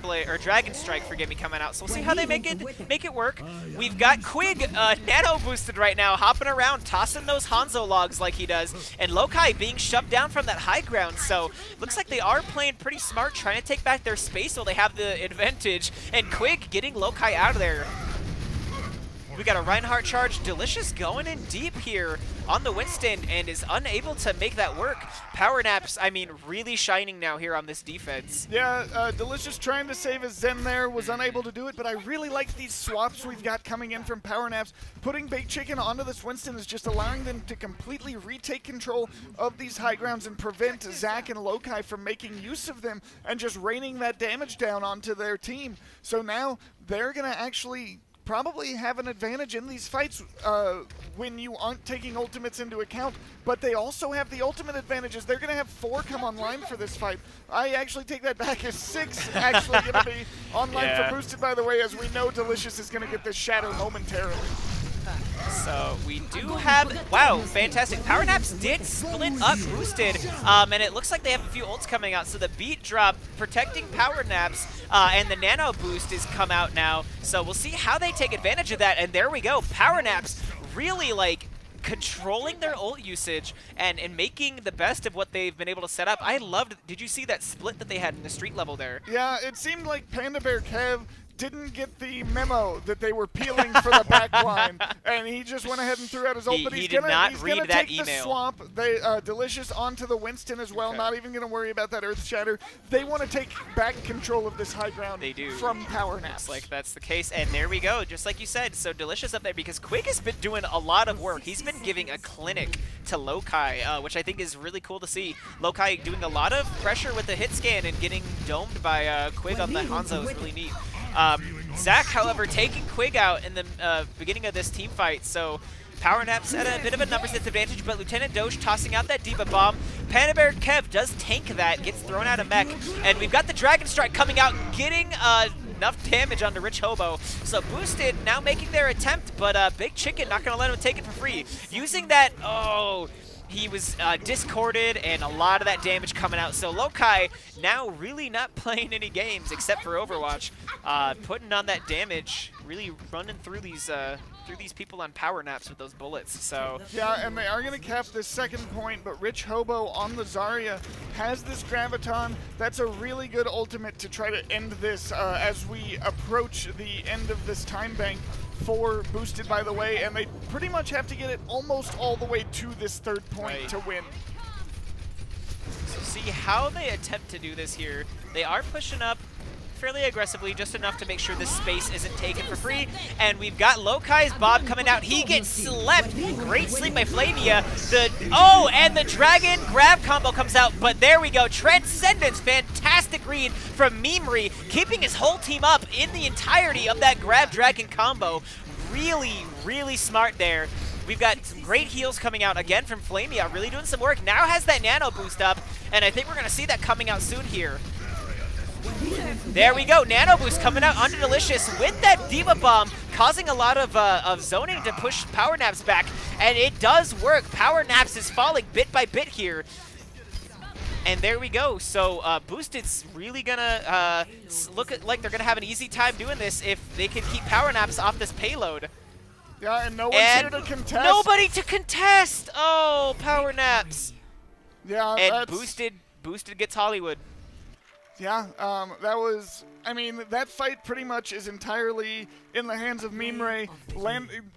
Strike, forgive me, coming out. So we'll see how they make it work. We've got Quig nano boosted right now, hopping around, tossing those Hanzo logs like he does, and Lokai being shoved down from that high ground. So looks like they are playing pretty smart, trying to take back their space while they have the advantage, and Quig getting Lokai out of there. We got a Reinhardt charge. Delicious going in deep here on the Winston and is unable to make that work. Power Naps, I mean, really shining now here on this defense. Yeah, Delicious trying to save his Zen there, was unable to do it, but I really like these swaps we've got coming in from Power Naps. Putting Baked Chicken onto this Winston is just allowing them to completely retake control of these high grounds and prevent Zach and Lokai from making use of them and just raining that damage down onto their team. So now they're going to actually probably have an advantage in these fights when you aren't taking ultimates into account, but they also have the ultimate advantages. They're going to have 4 come online for this fight. I actually take that back as 6 actually going to be online for Boosted, by the way, as we know Delicious is going to get this Shatter momentarily. So we do have, wow, fantastic. Power Naps did split up Boosted, and it looks like they have a few ults coming out. So the beat drop protecting Power Naps and the nano boost is come out now. So we'll see how they take advantage of that. And there we go. Power Naps really like controlling their ult usage and making the best of what they've been able to set up. I loved, did you see that split that they had in the street level there? Yeah, it seemed like Panda Bear Kev didn't get the memo that they were peeling for the back line, and he just went ahead and threw out his ult. But he's gonna take the swamp. They Delicious onto the Winston as well. Not even gonna worry about that Earth Shatter. They want to take back control of this high ground. They do. From Power Naps. Looks like that's the case, and there we go. Just like you said, so Delicious up there because Quig has been doing a lot of work. He's been giving a clinic to Lokai, which I think is really cool to see. Lokai doing a lot of pressure with the hit scan and getting domed by Quig on the Hanzo is really neat. Zach, however, taking Quig out in the beginning of this team fight, so Power Naps at a bit of a numbers disadvantage, but Lieutenant Doge tossing out that Diva Bomb. Panda Bear Kev does tank that, gets thrown out of mech, and we've got the Dragon Strike coming out, getting enough damage onto Rich Hobo. So Boosted now making their attempt, but Big Chicken not going to let him take it for free. Using that, he was discorded and a lot of that damage coming out. So Lokai now really not playing any games except for Overwatch, putting on that damage, really running through these people on Power Naps with those bullets. So yeah, and they are going to cap this second point, but Rich Hobo on the Zarya has this Graviton. That's a really good ultimate to try to end this as we approach the end of this time bank. 4 Boosted, by the way, and they pretty much have to get it almost all the way to this third point to win. So see how they attempt to do this here. They are pushing up fairly aggressively, just enough to make sure this space isn't taken for free. And we've got Lokai's Bob coming out. He gets slept. Great sleep by Flavia. And the Dragon grab combo comes out, but there we go. Transcendence, fantastic read from Mimri, keeping his whole team up in the entirety of that grab Dragon combo. Really, really smart there. We've got some great heals coming out again from Flamia, really doing some work. Now has that nano boost up, and I think we're going to see that coming out soon here. There we go, nano boost coming out onto Delicious with that Diva Bomb, causing a lot of zoning to push Power Naps back, and it does work. Power Naps is falling bit by bit here. And there we go. So Boosted's really gonna look like they're gonna have an easy time doing this if they can keep Power Naps off this payload. Yeah, and no one's here to contest. Nobody to contest. Oh, Power Naps. Yeah, and Boosted gets Hollywood. Yeah, that was, I mean, that fight pretty much is entirely in the hands of Meme Ray,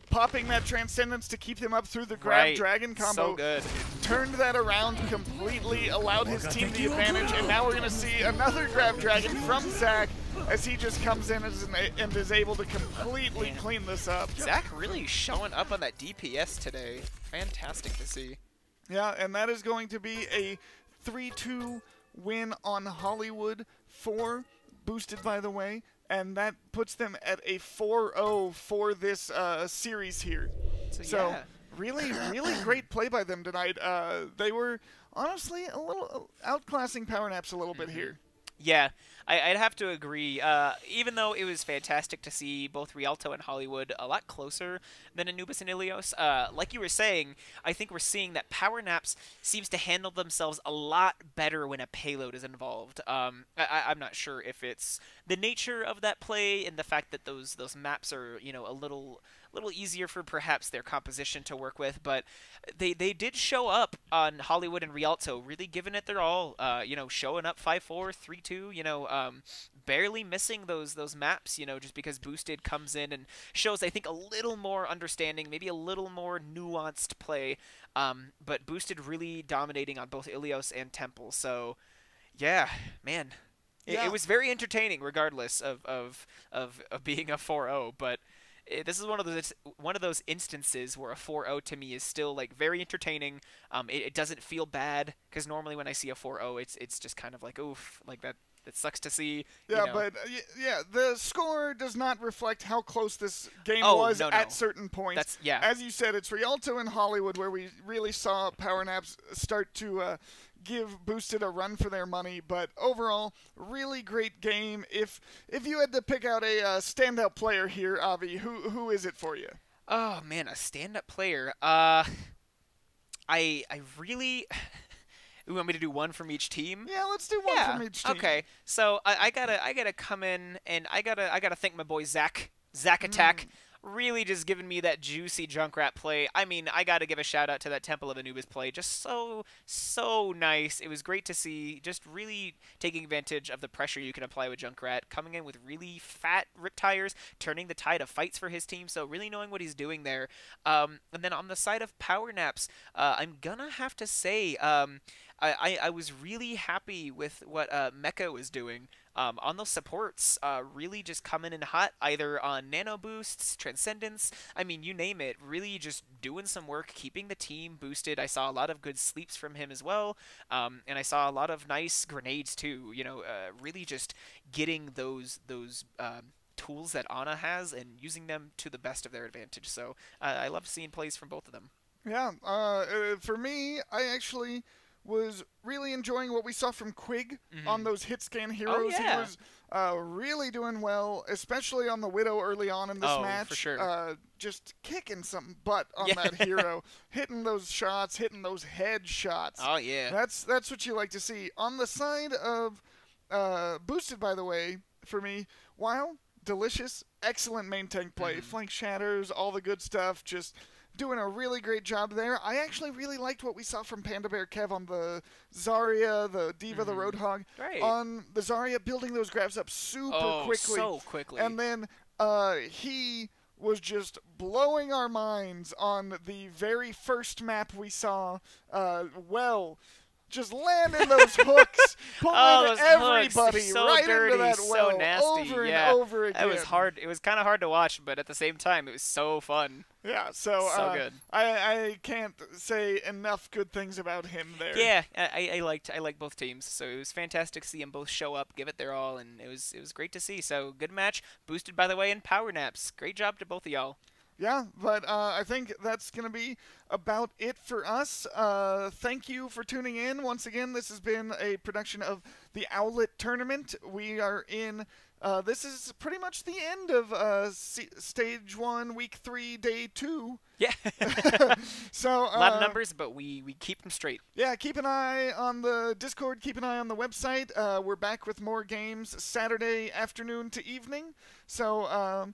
popping that Transcendence to keep them up through the Grab Dragon combo. So good. Turned that around completely, allowed his team the advantage, and now we're going to see another Grab Dragon from Zach as he just comes in and is able to completely clean this up. Zach really showing up on that DPS today. Fantastic to see. Yeah, and that is going to be a 3-2 win on Hollywood for Boosted, by the way, and that puts them at a 4-0 for this series here. So yeah. really great play by them tonight. They were honestly a little outclassing Power Naps a little bit here. Yeah, I'd have to agree. Even though it was fantastic to see both Rialto and Hollywood a lot closer than Anubis and Ilios, like you were saying, I think we're seeing that Power Naps seems to handle themselves a lot better when a payload is involved. I'm not sure if it's the nature of that play and the fact that those maps are, you know, a little easier for perhaps their composition to work with, but they did show up on Hollywood and Rialto, really giving it their all. You know, showing up 5-4, 3-2. You know, barely missing those maps. You know, just because Boosted comes in and shows, I think, a little more understanding, maybe a little more nuanced play. But Boosted really dominating on both Ilios and Temple. So, yeah, man. It was very entertaining, regardless of being a 4-0, but this is one of those instances where a 4-0 to me is still like very entertaining. It doesn't feel bad, because normally when I see a 4-0, it's just kind of like, oof, like that sucks to see. Yeah, you know. But the score does not reflect how close this game was at certain points. As you said, it's Rialto and Hollywood where we really saw Power Naps start to give Boosted a run for their money, but overall, really great game. If you had to pick out a standout player here, Avi, who is it for you? Oh man, a standout player. I really. You want me to do one from each team? Yeah, let's do one from each team. Okay, so I gotta come in and I gotta thank my boy Zach Attack. Really just giving me that juicy Junkrat play. I mean, I got to give a shout out to that Temple of Anubis play. Just so nice. It was great to see, just really taking advantage of the pressure you can apply with Junkrat, coming in with really fat rip tires, turning the tide of fights for his team, so really knowing what he's doing there. And then on the side of Power Naps, I'm gonna have to say, I was really happy with what Mecha was doing. On those supports, really just coming in hot, either on nano boosts, transcendence, I mean, you name it, really just doing some work, keeping the team boosted. I saw a lot of good sleeps from him as well, and I saw a lot of nice grenades too, you know, really just getting those tools that Ana has and using them to the best of their advantage. So I love seeing plays from both of them. Yeah, for me, I actually was really enjoying what we saw from Quig on those hit scan heroes. Oh, yeah. He was really doing well, especially on the Widow early on in this match. For sure. Just kicking some butt on that hero, hitting those shots, hitting those head shots. Oh yeah. That's what you like to see. On the side of Boosted, by the way, for me, while delicious, excellent main tank play, flank shatters, all the good stuff, just doing a really great job there. I actually really liked what we saw from Panda Bear Kev on the Zarya, the Diva, the Roadhog. Right. On the Zarya, building those grabs up super quickly. So quickly. And then he was just blowing our minds on the very first map we saw. Just landing those hooks, pulling everybody so right dirty, into that well, so nasty. over and over again. That was hard. It was kind of hard to watch, but at the same time, it was so fun. Yeah, so good. I can't say enough good things about him there. Yeah, I liked both teams, so it was fantastic to see them both show up, give it their all, and it was great to see. So good match, boosted by the way in Power Naps. Great job to both of y'all. Yeah, but I think that's going to be about it for us. Thank you for tuning in. Once again, this has been a production of the Owlet Tournament. We are in. This is pretty much the end of Stage 1, Week 3, Day 2. Yeah. So a lot of numbers, but we keep them straight. Yeah, keep an eye on the Discord, keep an eye on the website. We're back with more games Saturday afternoon to evening. So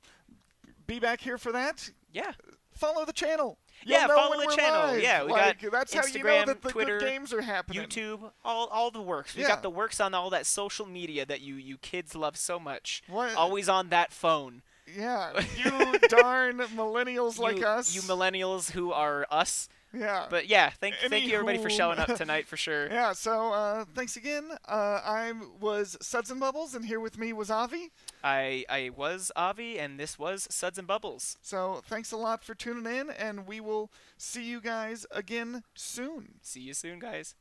be back here for that. Yeah. Follow the channel. Yeah, know follow when the we're channel. live. Yeah, we like, got that's Instagram, how you know that the Twitter, good games are happening. YouTube, all the works. We Yeah. got the works on all that social media that you kids love so much. What? Always on that phone. Yeah, you darn millennials like us. You millennials who are us. Yeah. But yeah, thank you everybody for showing up tonight for sure. Yeah, so thanks again. I was SudsNBubbles, and here with me was Avi. I was Avi, and this was SudsNBubbles. So thanks a lot for tuning in, and we will see you guys again soon. See you soon, guys.